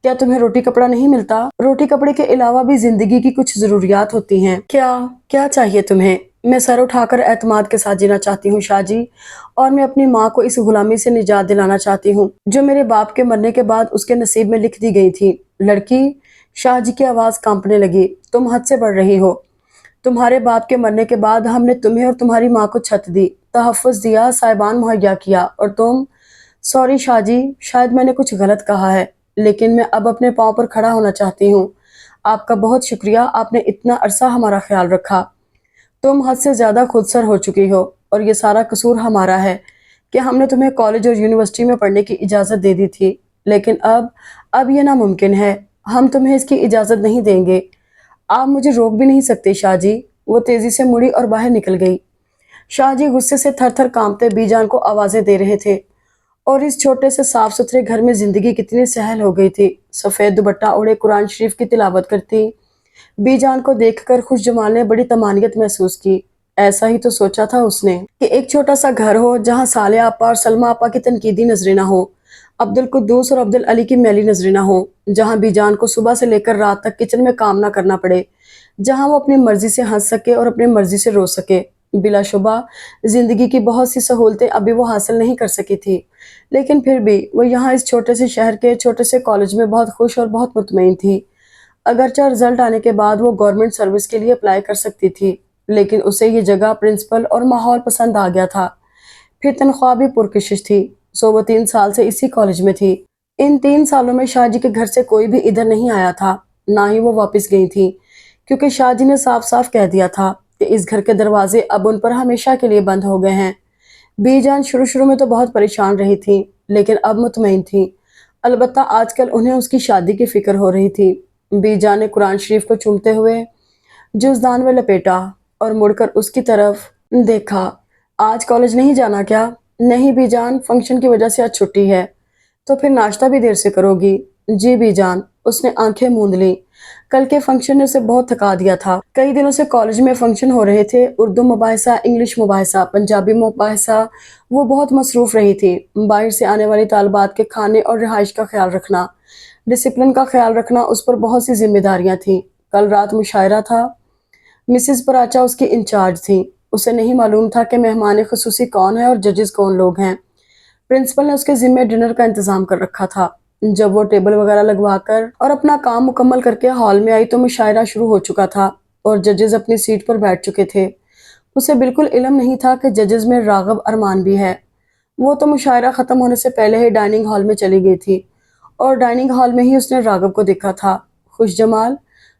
کیا تمہیں روٹی کپڑا نہیں ملتا؟ روٹی کپڑے کے علاوہ بھی زندگی کی کچھ ضروریات ہوتی ہیں۔ کیا چاہیے تمہیں؟ میں سر اٹھا کر اعتماد کے ساتھ جینا چاہتی ہوں شاہ جی، اور میں اپنی ماں کو اس غلامی سے نجات دلانا چاہتی ہوں جو میرے باپ کے مرنے کے بعد اس کے نصیب میں لکھ دی گئی تھی۔ لڑکی، شاہ جی کی آواز کانپنے لگی، تم حد سے بڑھ رہی ہو۔ تمہارے باپ کے مرنے کے بعد ہم نے تمہیں اور تمہاری ماں کو چھت دی، تحفظ دیا، سائبان مہیا کیا، اور تم… سوری شاہ جی، شاید میں نے کچھ غلط کہا ہے، لیکن میں اب اپنے پاؤں پر کھڑا ہونا چاہتی ہوں۔ آپ کا بہت شکریہ، آپ نے اتنا عرصہ ہمارا خیال رکھا۔ تم حد سے زیادہ خود سر ہو چکی ہو، اور یہ سارا قصور ہمارا ہے کہ ہم نے تمہیں کالج اور یونیورسٹی میں پڑھنے کی اجازت دے دی تھی، لیکن اب یہ ناممکن ہے۔ ہم تمہیں اس کی اجازت نہیں دیں گے۔ آپ مجھے روک بھی نہیں سکتے شاہ جی۔ وہ تیزی سے مڑی اور باہر نکل گئی۔ شاہ جی غصے سے تھر تھر کانپتے بی جان کو آوازیں دے رہے تھے، اور اس چھوٹے سے صاف ستھرے گھر میں زندگی کتنی سہل ہو گئی تھی۔ سفید دوپٹہ اوڑھے قرآن شریف کی تلاوت کرتی بی جان کو دیکھ کر خوش جمال نے بڑی طمانینت محسوس کی۔ ایسا ہی تو سوچا تھا اس نے کہ ایک چھوٹا سا گھر ہو جہاں صالح آپا اور سلمیٰ آپا کی تنقیدی نظریں نہ ہوں، عبدالقدوس اور عبدالعلی کی میلی نظریں نہ ہوں، جہاں بی جان کو صبح سے لے کر رات تک کچن میں کام نہ کرنا پڑے، جہاں وہ اپنی مرضی سے ہنس سکے اور اپنی مرضی سے رو سکے۔ بلا شبہ زندگی کی بہت سی سہولتیں ابھی وہ حاصل نہیں کر سکی تھی، لیکن پھر بھی وہ یہاں اس چھوٹے سے شہر کے چھوٹے سے کالج میں بہت خوش اور بہت مطمئن تھی۔ اگرچہ رزلٹ آنے کے بعد وہ گورنمنٹ سروس کے لیے اپلائی کر سکتی تھی، لیکن اسے یہ جگہ، پرنسپل اور ماحول پسند آ گیا تھا۔ پھر تنخواہ بھی پرکشش تھی، سو وہ 3 سال سے اسی کالج میں تھی۔ ان 3 سالوں میں شاہ جی کے گھر سے کوئی بھی ادھر نہیں آیا تھا، نہ ہی وہ واپس گئی تھی، کیونکہ شاہ جی نے صاف صاف کہہ دیا تھا کہ اس گھر کے دروازے اب ان پر ہمیشہ کے لیے بند ہو گئے ہیں۔ بی جان شروع میں تو بہت پریشان رہی تھی، لیکن اب مطمئن تھی۔ البتہ آج کل انہیں اس کی شادی کی فکر ہو رہی تھی۔ بی جان نے قرآن شریف کو چومتے ہوئے جزدان میں لپیٹا اور مڑ کر اس کی طرف دیکھا۔ آج کالج نہیں جانا کیا؟ نہیں بی جان، فنکشن کی وجہ سے آج چھٹی ہے۔ تو پھر ناشتہ بھی دیر سے کرو گی؟ جی بی جان۔ اس نے آنکھیں موند لیں۔ کل کے فنکشن نے اسے بہت تھکا دیا تھا۔ کئی دنوں سے کالج میں فنکشن ہو رہے تھے، اردو مباحثہ، انگلش مباحثہ، پنجابی مباحثہ۔ وہ بہت مصروف رہی تھی۔ باہر سے آنے والی طالبات کے کھانے اور رہائش کا خیال رکھنا، ڈسپلن کا خیال رکھنا، اس پر بہت سی ذمہ داریاں تھیں۔ کل رات مشاعرہ تھا۔ مسز پراچا اس کی انچارج تھیں۔ اسے نہیں معلوم تھا کہ مہمان خصوصی کون ہیں اور ججز کون لوگ ہیں۔ پرنسپل نے اس کے ذمہ ڈنر کا انتظام کر رکھا تھا۔ جب وہ ٹیبل وغیرہ لگوا کر اور اپنا کام مکمل کر کے ہال میں آئی تو مشاعرہ شروع ہو چکا تھا اور ججز اپنی سیٹ پر بیٹھ چکے تھے۔ اسے بالکل علم نہیں تھا کہ ججز میں راغب ارمان بھی ہے۔ وہ تو مشاعرہ ختم ہونے سے پہلے ہی ڈائننگ ہال میں چلی گئی تھی، اور ڈائننگ ہال میں ہی اس نے راغب کو دیکھا تھا۔ خوش جمال،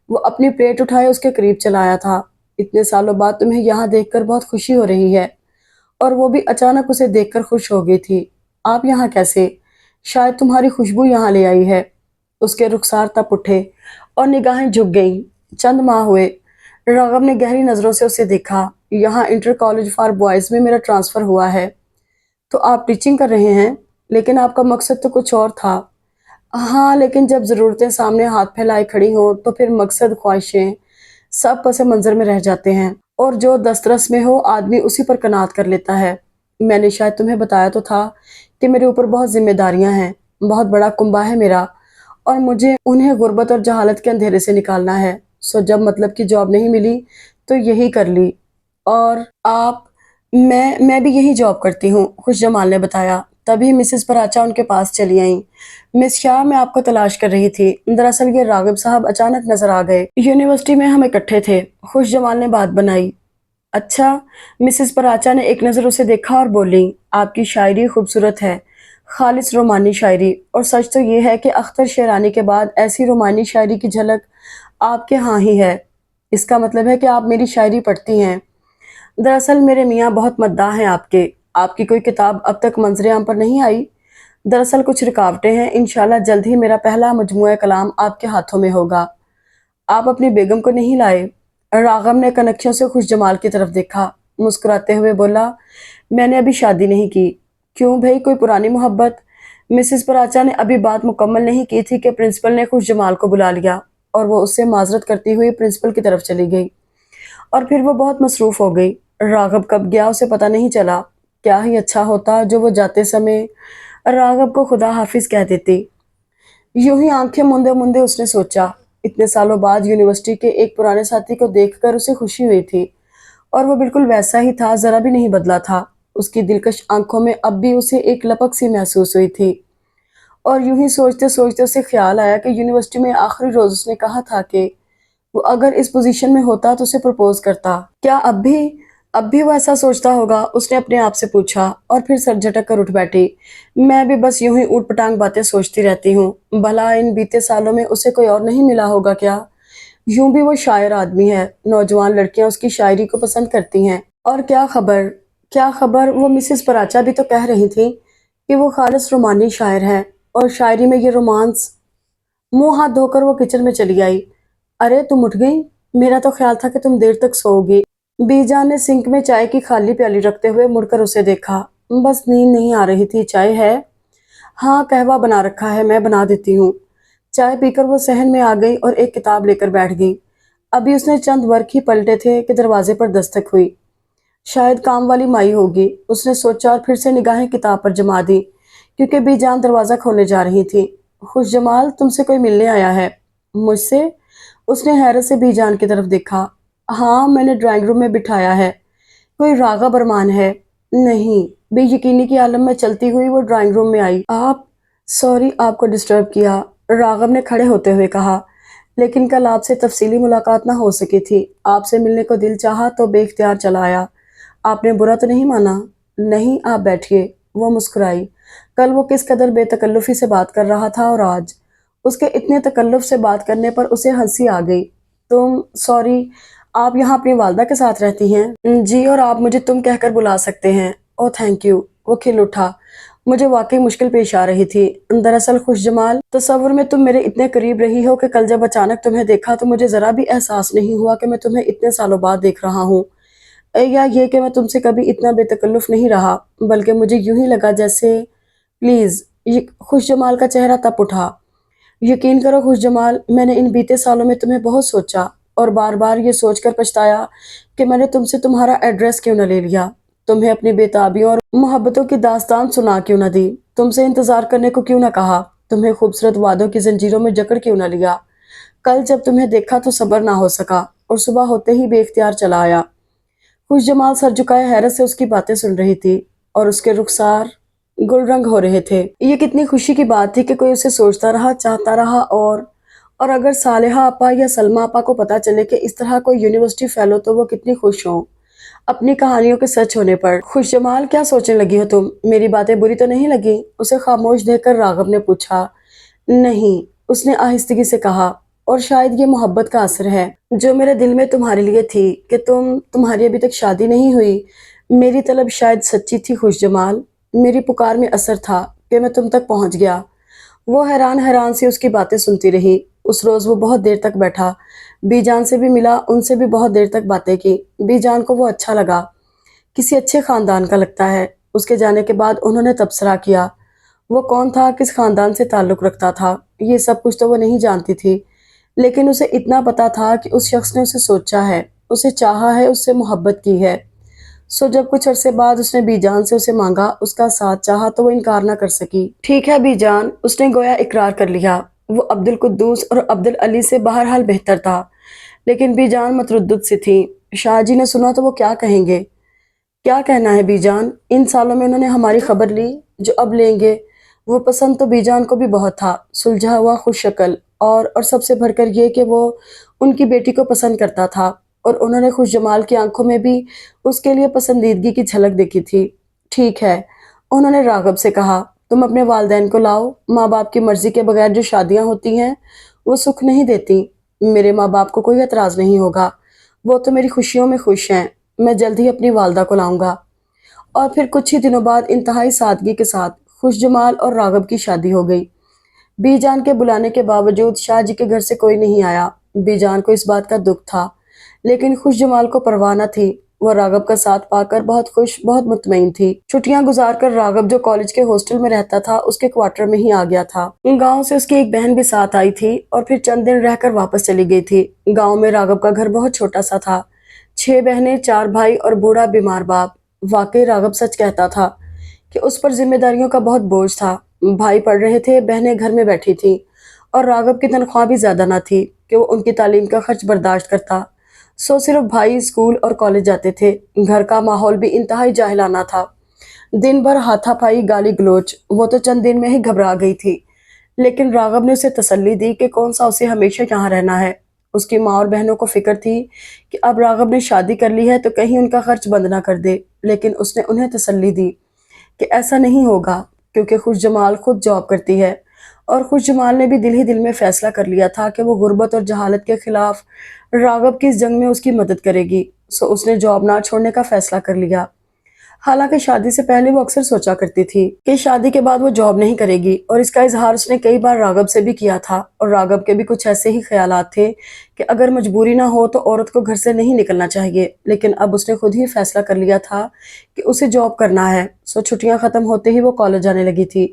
وہ اپنی پلیٹ اٹھائے اس کے قریب چلا آیا تھا۔ اتنے سالوں بعد تمہیں یہاں دیکھ کر بہت خوشی ہو رہی ہے۔ اور وہ بھی اچانک اسے دیکھ کر خوش ہو گئی تھی۔ آپ یہاں کیسے؟ شاید تمہاری خوشبو یہاں لے آئی ہے۔ اس کے رخسار تپ اٹھے اور نگاہیں جھک گئیں۔ چند ماہ ہوئے۔ راغب نے گہری نظروں سے اسے دیکھا۔ یہاں انٹر کالج فار بوائز میں میرا ٹرانسفر ہوا ہے۔ تو آپ ٹیچنگ کر رہے ہیں؟ لیکن آپ کا مقصد تو کچھ اور تھا۔ ہاں، لیکن جب ضرورتیں سامنے ہاتھ پھیلائے کھڑی ہوں تو پھر مقصد، خواہشیں سب پس منظر میں رہ جاتے ہیں، اور جو دسترس میں ہو آدمی اسی پر قناعت کر لیتا ہے۔ میں نے شاید تمہیں بتایا تو تھا کہ میرے اوپر بہت ذمہ داریاں ہیں، بہت بڑا کنبہ ہے میرا، اور مجھے انہیں غربت اور جہالت کے اندھیرے سے نکالنا ہے۔ सो जब मतलब की जॉब नहीं मिली तो यही कर ली। और आप? मैं भी यही जॉब करती हूँ, खुश जमाल ने बताया। तभी मिसेस पराचा उनके पास चली आईं। मिस शाह, मैं आपको तलाश कर रही थी। दरअसल ये रागिब साहब अचानक नजर आ गए। यूनिवर्सिटी में हम इकट्ठे थे, खुश जमाल ने बात बनाई। अच्छा। मिसेस पराचा ने एक नज़र उसे देखा और बोली, आपकी शायरी खूबसूरत है, खालिस रोमानी शायरी। और सच तो ये है कि अख्तर शेरानी के बाद ऐसी रोमानी शायरी की झलक आपके यहाँ ही है। इसका मतलब है कि आप मेरी शायरी पढ़ती हैं। दरअसल मेरे मियाँ बहुत मद्दाह हैं आपके। आपकी कोई किताब अब तक मंजर आम पर नहीं आई। दरअसल कुछ रुकावटें हैं, इंशाल्लाह जल्द ही मेरा पहला मजमूआ कलाम आपके हाथों में होगा। आप अपनी बेगम को नहीं लाए? रागम ने कनखियों से खुश जमाल की तरफ देखा, मुस्कुराते हुए बोला, मैंने अभी शादी नहीं की। क्यों भाई, कोई पुरानी मोहब्बत? मिसेस पराचा ने अभी बात मुकम्मल नहीं की थी कि प्रिंसिपल ने खुश जमाल को बुला लिया और वो उससे माजरत करती हुई प्रिंसिपल की तरफ चली गई। और फिर वो बहुत मसरूफ हो गई। राघव कब गया उसे पता नहीं चला। क्या ही अच्छा होता जो वो जाते समय राघव को खुदा हाफिज कह देती। यूं ही आंखें मूंदे मूंदे उसने सोचा, इतने सालों बाद यूनिवर्सिटी के एक पुराने साथी को देखकर उसे खुशी हुई थी। और वो बिल्कुल वैसा ही था, जरा भी नहीं बदला था। उसकी दिलकश आंखों में अब भी उसे एक लपक सी महसूस हुई थी। और यूं ही सोचते सोचते उसे ख्याल आया कि यूनिवर्सिटी में आखिरी रोज उसने कहा था कि वो अगर इस पोजीशन में होता तो उसे प्रपोज करता। क्या अब भी वो ऐसा सोचता होगा? उसने अपने आप से पूछा और फिर सर झटक कर उठ बैठी। मैं भी बस यूं ही ऊट पटांग बातें सोचती रहती हूँ। भला इन बीते सालों में उसे कोई और नहीं मिला होगा क्या? यूं भी वो शायर आदमी है, नौजवान लड़कियां उसकी शायरी को पसंद करती हैं। और क्या खबर, वो मिसेस पराचा भी तो कह रही थी कि वो खालिस रोमानी शायर है और शायरी में ये रोमांस। मुंह हाथ धोकर वो किचन में चली आई। अरे तुम उठ गई? मेरा तो ख्याल था कि तुम देर तक सोओगी। बीजान ने सिंक में चाय की खाली प्याली रखते हुए मुड़कर उसे देखा। बस नींद नहीं आ रही थी। चाय है? हाँ, कहवा बना रखा है, मैं बना देती हूँ। चाय पीकर वो सहन में आ गई और एक किताब लेकर बैठ गई। अभी उसने चंद वर्क ही पलटे थे कि दरवाजे पर दस्तक हुई। शायद काम वाली माई होगी, उसने सोचा और फिर से निगाहें किताब पर जमा दी, क्योंकि बीजान दरवाजा खोलने जा रही थी। खुश जमाल, तुमसे कोई मिलने आया है? मुझसे? उसने हैरत से बीजान की तरफ देखा। हाँ, मैंने ड्राइंग रूम में बिठाया है। कोई रागा बरमान है? नहीं। बेयकीनी की आलम में चलती हुई वो ड्राइंग रूम में आई। आप? सॉरी आपको डिस्टर्ब किया, राघव ने खड़े होते हुए कहा। लेकिन कल आपसे तफसीली मुलाकात ना हो सकी थी। आपसे मिलने को दिल चाहा तो बेख्तियार चला आया। आपने बुरा तो नहीं माना? नहीं, आप बैठिए। वो मुस्कुराई। कल वो किस कदर बेतकल्लुफी से बात कर रहा था और आज उसके इतने तकल्लुफ से बात करने पर उसे हंसी आ गई। सॉरी, आप यहाँ अपनी वालदा के साथ रहती हैं? जी, और आप मुझे तुम कहकर बुला सकते हैं। Oh thank you. वो खिल उठा। मुझे वाकई मुश्किल पेश आ रही थी। दरअसल खुश जमाल, तसव्वुर में तुम मेरे इतने करीब रही हो कि कल जब अचानक तुम्हें देखा तो मुझे जरा भी एहसास नहीं हुआ कि मैं तुम्हें इतने सालों बाद देख रहा हूँ, या ये कि मैं तुमसे कभी इतना बेतकल्लुफ नहीं रहा। बल्कि मुझे यूं ही लगा जैसे प्लीज। ये खुश जमाल का चेहरा तप उठा। यकीन करो खुश जमाल, मैंने इन बीते सालों में तुम्हें बहुत सोचा और बार बार ये सोचकर पछताया कि मैंने तुमसे तुम्हारा एड्रेस क्यों न ले लिया, तुम्हें अपनी बेताबियों और मोहब्बतों की दास्तान सुना क्यों न दी, तुमसे इंतजार करने को क्यों न कहा, तुम्हें खूबसूरत वादों की जंजीरों में जकड़ क्यों न लिया। कल जब तुम्हें देखा तो सब्र ना हो सका और सुबह होते ही बेख्तियार चला आया। खुश जमाल सर झुकाए हैरत से उसकी बातें सुन रही थी और उसके रुखसार गुलरंग हो रहे थे। ये कितनी खुशी की बात थी कि कोई उसे सोचता रहा, चाहता रहा। और अगर सालेहा आपा या सलमा आपा को पता चले कि इस तरह कोई यूनिवर्सिटी फेलो तो वो कितनी खुश हो अपनी कहानियों के सच होने पर। खुश जमाल, क्या सोचने लगी हो तुम? मेरी बातें बुरी तो नहीं लगी? उसे खामोश देखकर राघव ने पूछा। नहीं, उसने आहिस्तगी से कहा, और शायद ये मोहब्बत का असर है जो मेरे दिल में तुम्हारे लिए थी कि तुम्हारी अभी तक शादी नहीं हुई। मेरी तलब शायद सच्ची थी खुश जमाल, मेरी पुकार में असर था कि मैं तुम तक पहुंच गया। वो हैरान हैरान सी उसकी बातें सुनती रही। उस रोज वो बहुत देर तक बैठा, बीजान से भी मिला, उनसे भी बहुत देर तक बातें की। बीजान को वो अच्छा लगा, किसी अच्छे खानदान का लगता है। उसके जाने के बाद उन्होंने तबसरा किया, वो कौन था, किस खानदान से ताल्लुक रखता था, ये सब कुछ तो वो नहीं जानती थी। लेकिन उसे इतना पता था कि उस शख्स ने उसे सोचा है, उसे चाहा है, उससे मोहब्बत की है। सो जब कुछ अरसे बाद उसने बीजान से उसे मांगा, उसका साथ चाहा, तो वो इनकार ना कर सकी। ठीक है बीजान, उसने गोया इकरार कर लिया। وہ عبد القدوس اور عبد العلی سے بہرحال بہتر تھا، لیکن بی جان متردد سی تھی۔ شاہ جی نے سنا تو وہ کیا کہیں گے؟ کیا کہنا ہے بی جان؟ ان سالوں میں انہوں نے ہماری خبر لی، جو اب لیں گے۔ وہ پسند تو بی جان کو بھی بہت تھا، سلجھا ہوا، خوش شکل، اور سب سے بڑھ کر یہ کہ وہ ان کی بیٹی کو پسند کرتا تھا، اور انہوں نے خوش جمال کی آنکھوں میں بھی اس کے لیے پسندیدگی کی جھلک دیکھی تھی۔ ٹھیک ہے، انہوں نے راغب سے کہا، تم اپنے والدین کو لاؤ۔ ماں باپ کی مرضی کے بغیر جو شادیاں ہوتی ہیں وہ سکھ نہیں دیتی۔ میرے ماں باپ کو کوئی اعتراض نہیں ہوگا، وہ تو میری خوشیوں میں خوش ہیں۔ میں جلد ہی اپنی والدہ کو لاؤں گا۔ اور پھر کچھ ہی دنوں بعد انتہائی سادگی کے ساتھ خوش جمال اور راغب کی شادی ہو گئی۔ بی جان کے بلانے کے باوجود شاہ جی کے گھر سے کوئی نہیں آیا۔ بی جان کو اس بات کا دکھ تھا، لیکن خوش جمال کو پرواہ نہ تھی۔ وہ راغب کا ساتھ پا کر بہت خوش، بہت مطمئن تھی۔ چھٹیاں گزار کر راغب جو کالج کے ہاسٹل میں رہتا تھا، اس کے کوارٹر میں ہی آ گیا تھا۔ گاؤں سے اس کی ایک بہن بھی ساتھ آئی تھی اور پھر چند دن رہ کر واپس چلی گئی تھی۔ گاؤں میں راغب کا گھر بہت چھوٹا سا تھا، 6 بہنیں، 4 بھائی اور بوڑھا بیمار باپ۔ واقعی راغب سچ کہتا تھا کہ اس پر ذمہ داریوں کا بہت بوجھ تھا۔ بھائی پڑھ رہے تھے، بہنیں گھر میں بیٹھی تھیں، اور راغب کی تنخواہ بھی زیادہ نہ تھی کہ وہ ان کی تعلیم کا خرچ برداشت کرتا۔ سو صرف بھائی اسکول اور کالج جاتے تھے۔ گھر کا ماحول بھی انتہائی جاہلانہ تھا، دن بھر ہاتھا پائی، گالی گلوچ۔ وہ تو چند دن میں ہی گھبرا گئی تھی، لیکن راغب نے اسے تسلی دی کہ کون سا اسے ہمیشہ یہاں رہنا ہے۔ اس کی ماں اور بہنوں کو فکر تھی کہ اب راغب نے شادی کر لی ہے تو کہیں ان کا خرچ بند نہ کر دے، لیکن اس نے انہیں تسلی دی کہ ایسا نہیں ہوگا، کیونکہ خوش جمال خود جاب کرتی ہے، اور خوش جمال نے بھی دل ہی دل میں فیصلہ کر لیا تھا کہ وہ غربت اور جہالت کے خلاف راغب کی اس جنگ میں اس کی مدد کرے گی۔ سو اس نے جاب نہ چھوڑنے کا فیصلہ کر لیا۔ حالانکہ شادی سے پہلے وہ اکثر سوچا کرتی تھی کہ شادی کے بعد وہ جاب نہیں کرے گی، اور اس کا اظہار اس نے کئی بار راغب سے بھی کیا تھا، اور راغب کے بھی کچھ ایسے ہی خیالات تھے کہ اگر مجبوری نہ ہو تو عورت کو گھر سے نہیں نکلنا چاہیے۔ لیکن اب اس نے خود ہی فیصلہ کر لیا تھا کہ اسے جاب کرنا ہے۔ سو چھٹیاں ختم ہوتے ہی وہ کالج جانے لگی تھی،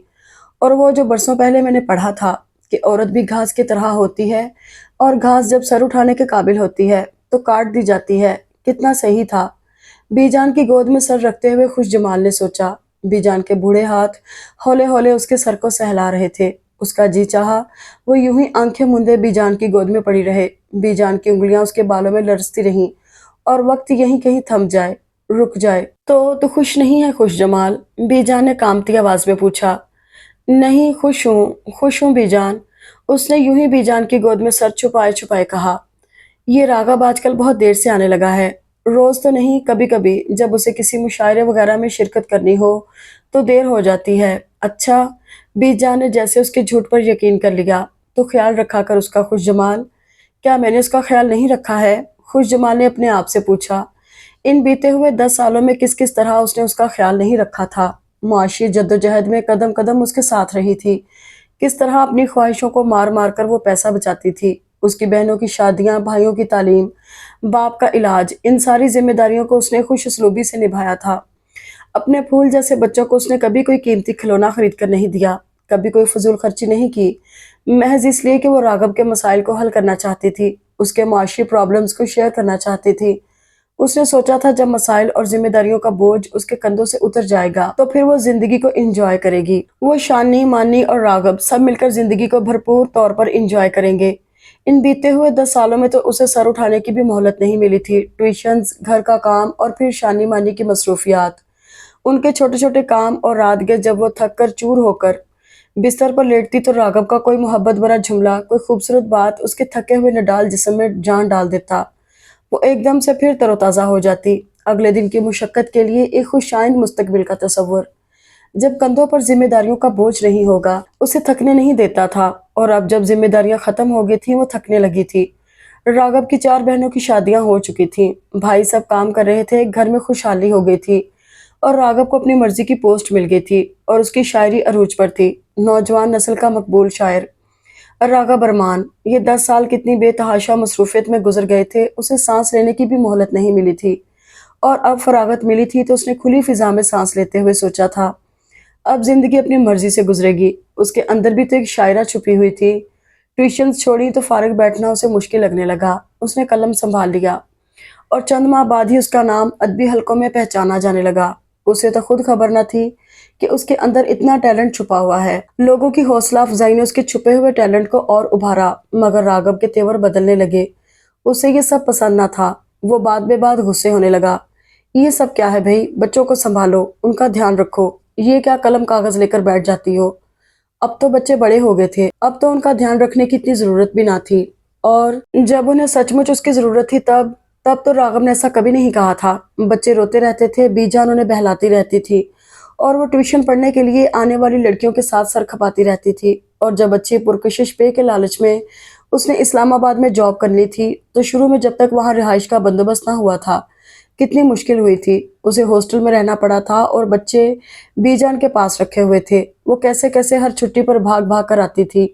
اور وہ جو برسوں پہلے میں نے پڑھا تھا کہ عورت بھی گھاس کی طرح ہوتی ہے، اور گھاس جب سر اٹھانے کے قابل ہوتی ہے تو کاٹ دی جاتی ہے، کتنا صحیح تھا۔ بی جان کی گود میں سر رکھتے ہوئے خوش جمال نے سوچا۔ بی جان کے بوڑھے ہاتھ ہولے ہولے اس کے سر کو سہلا رہے تھے۔ اس کا جی چاہا وہ یوں ہی آنکھیں مندے بی جان کی گود میں پڑی رہے۔ بی جان کی انگلیاں اس کے بالوں میں لرزتی رہیں، اور وقت یہیں کہیں تھم جائے، رک جائے۔ تو خوش نہیں ہے خوش جمال؟ بی جان نے کانپتی آواز میں پوچھا۔ نہیں، خوش ہوں بی جان۔ اس نے یوں ہی بی جان کی گود میں سر چھپائے چھپائے کہا۔ یہ راغب آج کل بہت دیر سے آنے لگا ہے، روز تو نہیں، کبھی کبھی جب اسے کسی مشاعرے وغیرہ میں شرکت کرنی ہو تو دیر ہو جاتی ہے۔ اچھا، بی جان نے جیسے اس کے جھوٹ پر یقین کر لیا۔ تو خیال رکھا کر اس کا خوش جمال۔ کیا میں نے اس کا خیال نہیں رکھا ہے؟ خوش جمال نے اپنے آپ سے پوچھا۔ ان بیتے ہوئے 10 سالوں میں کس کس طرح اس نے اس کا خیال نہیں رکھا تھا۔ معاشی جدوجہد میں قدم قدم اس کے ساتھ رہی تھی، کس طرح اپنی خواہشوں کو مار مار کر وہ پیسہ بچاتی تھی۔ اس کی بہنوں کی شادیاں، بھائیوں کی تعلیم، باپ کا علاج، ان ساری ذمہ داریوں کو اس نے خوش اسلوبی سے نبھایا تھا۔ اپنے پھول جیسے بچوں کو اس نے کبھی کوئی قیمتی کھلونا خرید کر نہیں دیا، کبھی کوئی فضول خرچی نہیں کی، محض اس لیے کہ وہ راغب کے مسائل کو حل کرنا چاہتی تھی، اس کے معاشی پرابلمز کو شیئر کرنا چاہتی تھی۔ اس نے سوچا تھا جب مسائل اور ذمہ داریوں کا بوجھ اس کے کندھوں سے اتر جائے گا تو پھر وہ زندگی کو انجوائے کرے گی۔ وہ شانی، مانی اور راغب سب مل کر زندگی کو بھرپور طور پر انجوائے کریں گے۔ ان بیتے ہوئے 10 سالوں میں تو اسے سر اٹھانے کی بھی مہلت نہیں ملی تھی۔ ٹیوشنز، گھر کا کام، اور پھر شانی مانی کی مصروفیات، ان کے چھوٹے چھوٹے کام، اور رات گئے جب وہ تھک کر چور ہو کر بستر پر لیٹتی تو راغب کا کوئی محبت بھرا جملہ، کوئی خوبصورت بات اس کے تھکے ہوئے نڈال جسم میں جان ڈال دیتا۔ وہ ایک دم سے پھر تر و تازہ ہو جاتی، اگلے دن کی مشقت کے لیے ایک خوش آئند مستقبل کا تصور۔ جب کندھوں پر ذمہ داریوں کا بوجھ نہیں ہوگا، اسے تھکنے نہیں دیتا تھا، اور اب جب ذمہ داریاں ختم ہو گئی تھیں وہ تھکنے لگی تھی۔ راغب کی 4 بہنوں کی شادیاں ہو چکی تھیں، بھائی سب کام کر رہے تھے، گھر میں خوشحالی ہو گئی تھی، اور راغب کو اپنی مرضی کی پوسٹ مل گئی تھی، اور اس کی شاعری عروج پر تھی، نوجوان نسل کا مقبول شاعر راغب ارمان۔ یہ 10 سال کتنی بے تحاشا مصروفیت میں گزر گئے تھے، اسے سانس لینے کی بھی مہلت نہیں ملی تھی، اور اب فراغت ملی تھی تو اس نے کھلی فضا میں سانس لیتے ہوئے سوچا تھا، اب زندگی اپنی مرضی سے گزرے گی۔ اس کے اندر بھی تو ایک شاعرہ چھپی ہوئی تھی۔ ٹیوشنز چھوڑی تو فارغ بیٹھنا اسے مشکل لگنے لگا۔ اس نے قلم سنبھال لیا، اور چند ماہ بعد ہی اس کا نام ادبی حلقوں میں پہچانا جانے لگا۔ اسے تو خود خبر نہ تھی کہ اس کے اندر اتنا ٹیلنٹ چھپا ہوا ہے۔ لوگوں کی حوصلہ افزائی نے اس کے چھپے ہوئے ٹیلنٹ کو اور ابھارا، مگر راگھو کے تیور بدلنے لگے۔ اسے یہ سب پسند نہ تھا۔ وہ بات بے بات غصے ہونے لگا۔ یہ سب کیا ہے بھائی؟ بچوں کو سنبھالو، ان کا دھیان رکھو۔ یہ کیا قلم کاغذ لے کر بیٹھ جاتی ہو؟ اب تو بچے بڑے ہو گئے تھے، اب تو ان کا دھیان رکھنے کی اتنی ضرورت بھی نہ تھی، اور جب انہیں سچ مچ اس کی ضرورت تھی تب تو راغب نے ایسا کبھی نہیں کہا تھا۔ بچے روتے رہتے تھے، بی جان انہیں بہلاتی رہتی تھی، اور وہ ٹیوشن پڑھنے کے لیے آنے والی لڑکیوں کے ساتھ سر کھپاتی رہتی تھی۔ اور جب اچھی پرکشش پے کے لالچ میں اس نے اسلام آباد میں جاب کر لی تھی تو شروع میں جب تک وہاں رہائش کا بندوبست نہ ہوا تھا کتنی مشکل ہوئی تھی۔ اسے ہاسٹل میں رہنا پڑا تھا اور بچے بی جان کے پاس رکھے ہوئے تھے۔ وہ کیسے کیسے ہر چھٹی پر بھاگ بھاگ کر آتی تھی،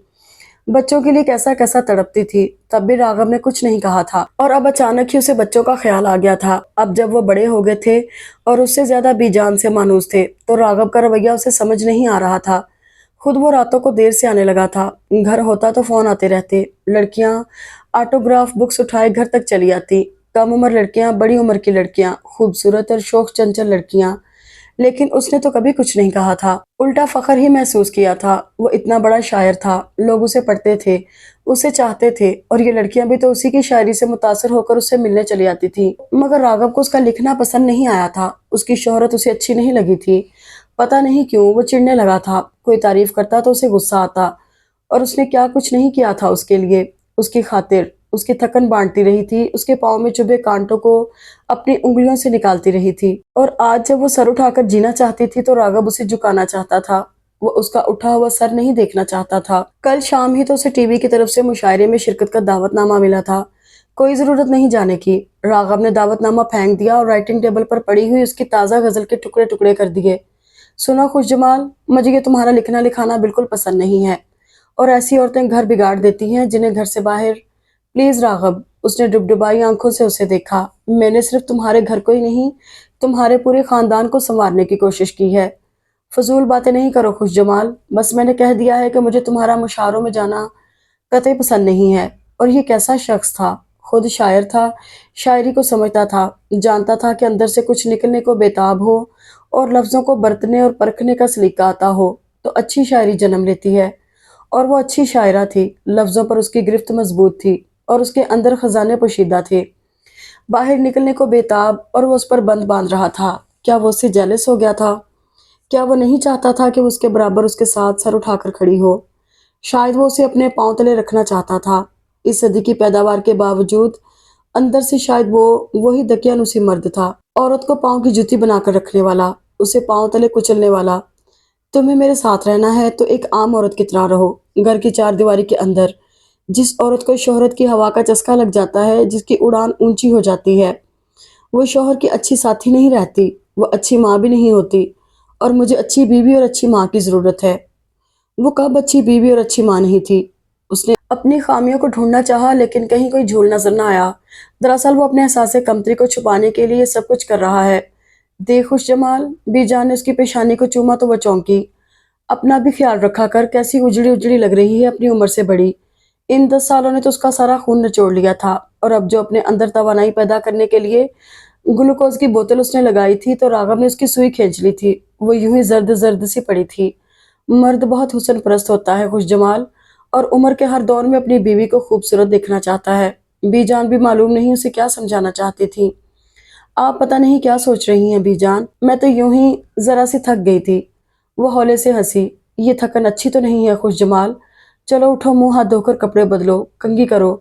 بچوں کے لیے کیسا کیسا تڑپتی تھی، تب بھی راغب نے کچھ نہیں کہا تھا۔ اور اب اچانک ہی اسے بچوں کا خیال آ گیا تھا۔ اب جب وہ بڑے ہو گئے تھے اور اس سے زیادہ بی جان سے مانوس تھے تو راغب کا رویہ اسے سمجھ نہیں آ رہا تھا۔ خود وہ راتوں کو دیر سے آنے لگا تھا، گھر ہوتا تو فون آتے رہتے، لڑکیاں آٹوگراف بکس اٹھائے گھر تک چلی آتی، کم عمر لڑکیاں، بڑی عمر کی لڑکیاں، خوبصورت اور شوخ چنچل لڑکیاں، لیکن اس نے تو کبھی کچھ نہیں کہا تھا، الٹا فخر ہی محسوس کیا تھا۔ وہ اتنا بڑا شاعر تھا، لوگ اسے پڑھتے تھے، اسے چاہتے تھے، اور یہ لڑکیاں بھی تو اسی کی شاعری سے متاثر ہو کر اس سے ملنے چلی آتی تھی۔ مگر راغب کو اس کا لکھنا پسند نہیں آیا تھا، اس کی شہرت اسے اچھی نہیں لگی تھی، پتہ نہیں کیوں وہ چڑھنے لگا تھا۔ کوئی تعریف کرتا تو اسے غصہ آتا، اور اس نے کیا کچھ نہیں کیا تھا اس کے لیے، اس کی خاطر، اس کی تھکن بانٹتی رہی تھی، اس کے پاؤں میں چبھے کانٹوں کو اپنی انگلیوں سے نکالتی رہی تھی، اور آج جب وہ سر اٹھا کر جینا چاہتی تھی تو راغب اسے جھکانا چاہتا تھا، وہ اس کا اٹھا ہوا سر نہیں دیکھنا چاہتا تھا۔ کل شام ہی تو اسے ٹی وی کی طرف سے مشاعرے میں شرکت کا دعوت نامہ ملا تھا، کوئی ضرورت نہیں جانے کی۔ راغب نے دعوت نامہ پھینک دیا اور رائٹنگ ٹیبل پر پڑی ہوئی اس کی تازہ غزل کے ٹکڑے ٹکڑے کر دیے۔ سنو خوش جمال، مجھے یہ تمہارا لکھنا لکھانا بالکل پسند نہیں ہے، اور ایسی عورتیں گھر بگاڑ دیتی ہیں جنہیں گھر سے باہر۔ پلیز راغب، اس نے ڈبڈبائی آنکھوں سے اسے دیکھا، میں نے صرف تمہارے گھر کو ہی نہیں، تمہارے پورے خاندان کو سنوارنے کی کوشش کی ہے۔ فضول باتیں نہیں کرو خوش جمال، بس میں نے کہہ دیا ہے کہ مجھے تمہارا مشاعروں میں جانا قطعی پسند نہیں ہے۔ اور یہ کیسا شخص تھا؟ خود شاعر تھا، شاعری کو سمجھتا تھا، جانتا تھا کہ اندر سے کچھ نکلنے کو بےتاب ہو اور لفظوں کو برتنے اور پرکھنے کا سلیقہ آتا ہو تو اچھی شاعری جنم لیتی ہے، اور وہ اچھی شاعرہ تھی۔ لفظوں پر اس کی گرفت مضبوط تھی اور اس کے اندر خزانے پوشیدہ تھے، باہر نکلنے کو بےتاب، اور وہ اس پر بند باندھ رہا تھا۔ کیا وہ اس سے جیلس ہو گیا تھا؟ کیا وہ نہیں چاہتا تھا کہ وہ اس کے برابر اس کے ساتھ سر اٹھا کر کھڑی ہو؟ شاید وہ اسے اپنے پاؤں تلے رکھنا چاہتا تھا۔ اس صدی کی پیداوار کے باوجود اندر سے شاید وہ وہی دقیانوسی مرد تھا، عورت کو پاؤں کی جوتی بنا کر رکھنے والا، اسے پاؤں تلے کچلنے والا۔ تمہیں میرے ساتھ رہنا ہے تو ایک عام عورت کی طرح رہو، گھر کی چار دیواری کے اندر۔ جس عورت کو شہرت کی ہوا کا چسکا لگ جاتا ہے، جس کی اڑان اونچی ہو جاتی ہے، وہ شوہر کی اچھی ساتھی نہیں رہتی، وہ اچھی ماں بھی نہیں ہوتی، اور مجھے اچھی بیوی اور اچھی ماں کی ضرورت ہے۔ وہ کب اچھی بیوی اور اچھی ماں نہیں تھی؟ اس نے اپنی خامیوں کو ڈھونڈنا چاہا لیکن کہیں کوئی جھول نظر نہ آیا۔ دراصل وہ اپنے احساس کمتری کو چھپانے کے لیے سب کچھ کر رہا ہے۔ دیکھ خوش جمال، بی جان نے اس کی پیشانی کو چوما تو وہ چونکی۔ اپنا بھی خیال رکھا کر، کیسی اجڑی اجڑی لگ رہی ہے اپنی عمر سے بڑی۔ ان 10 سالوں نے تو اس کا سارا خون نچوڑ لیا تھا، اور اب جو اپنے اندر توانائی پیدا کرنے کے لیے گلوکوز کی بوتل اس نے لگائی تھی تو راغب نے اس کی سوئی کھینچ لی تھی، وہ یوں ہی زرد زرد سی پڑی تھی۔ مرد بہت حسن پرست ہوتا ہے خوش جمال، اور عمر کے ہر دور میں اپنی بیوی کو خوبصورت دیکھنا چاہتا ہے۔ بی جان بھی معلوم نہیں اسے کیا سمجھانا چاہتی تھی۔ آپ پتہ نہیں کیا سوچ رہی ہیں بی جان، میں تو یوں ہی ذرا سی تھک گئی تھی۔ وہ ہولے سے ہنسی۔ یہ تھکن اچھی تو نہیں ہے خوش جمال، چلو اٹھو، منہ ہاتھ دھو کر کپڑے بدلو، کنگھی کرو۔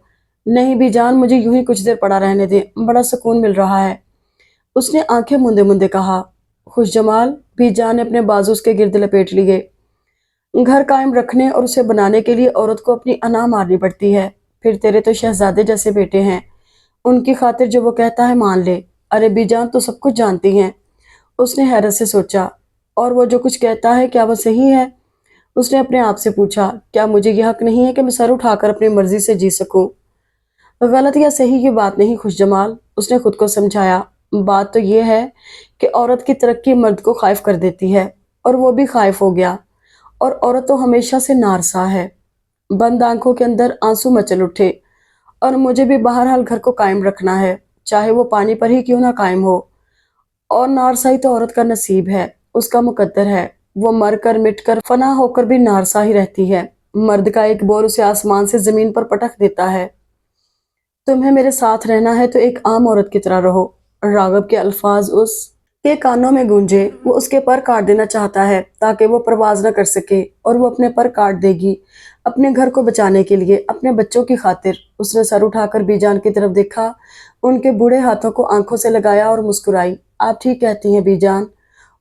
نہیں بی جان، مجھے یوں ہی کچھ دیر پڑا رہنے دیں، بڑا سکون مل رہا ہے، اس نے آنکھیں مندے مندے کہا۔ خوش جمال، بی جان نے اپنے بازو اس کے گرد لپیٹ لیے۔ گھر قائم رکھنے اور اسے بنانے کے لیے عورت کو اپنی انا مارنی پڑتی ہے، پھر تیرے تو شہزادے جیسے بیٹے ہیں، ان کی خاطر جو وہ کہتا ہے مان لے۔ ارے بی جان تو سب کچھ جانتی ہیں، اس نے حیرت سے سوچا، اور وہ جو کچھ کہتا ہے کیا وہ صحیح ہے؟ اس نے اپنے آپ سے پوچھا، کیا مجھے یہ حق نہیں ہے کہ میں سر اٹھا کر اپنی مرضی سے جی سکوں؟ غلط یا صحیح یہ بات نہیں خوش جمال، اس نے خود کو سمجھایا، بات تو یہ ہے کہ عورت کی ترقی مرد کو خائف کر دیتی ہے، اور وہ بھی خائف ہو گیا، اور عورت تو ہمیشہ سے نارسا ہے۔ بند آنکھوں کے اندر آنسو مچل اٹھے، اور مجھے بھی بہرحال گھر کو قائم رکھنا ہے، چاہے وہ پانی پر ہی کیوں نہ قائم ہو، اور نارسائی تو عورت کا نصیب ہے۔ اس کا مقدر ہے، وہ مر کر مٹ کر فنا ہو کر بھی نارسا ہی رہتی ہے۔ مرد کا ایک بول اسے آسمان سے زمین پر پٹک دیتا ہے۔ تمہیں میرے ساتھ رہنا ہے تو ایک عام عورت کی طرح رہو۔ راغب کے الفاظ اس کے کانوں میں گونجے۔ وہ اس کے پر کاٹ دینا چاہتا ہے تاکہ وہ پرواز نہ کر سکے، اور وہ اپنے پر کاٹ دے گی اپنے گھر کو بچانے کے لیے، اپنے بچوں کی خاطر۔ اس نے سر اٹھا کر بی جان کی طرف دیکھا، ان کے بوڑھے ہاتھوں کو آنکھوں سے لگایا اور مسکرائی۔ آپ ٹھیک کہتی ہیں بی جان،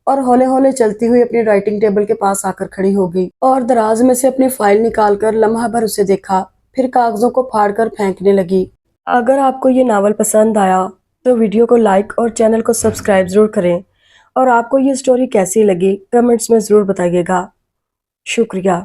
اور ہولے ہولے چلتی ہوئی اپنی رائٹنگ ٹیبل کے پاس آ کر کھڑی ہو گئی اور دراز میں سے اپنی فائل نکال کر لمحہ بھر اسے دیکھا، پھر کاغذوں کو پھاڑ کر پھینکنے لگی۔ اگر آپ کو یہ ناول پسند آیا تو ویڈیو کو لائک اور چینل کو سبسکرائب ضرور کریں، اور آپ کو یہ سٹوری کیسی لگی کمنٹس میں ضرور بتائیے گا۔ شکریہ۔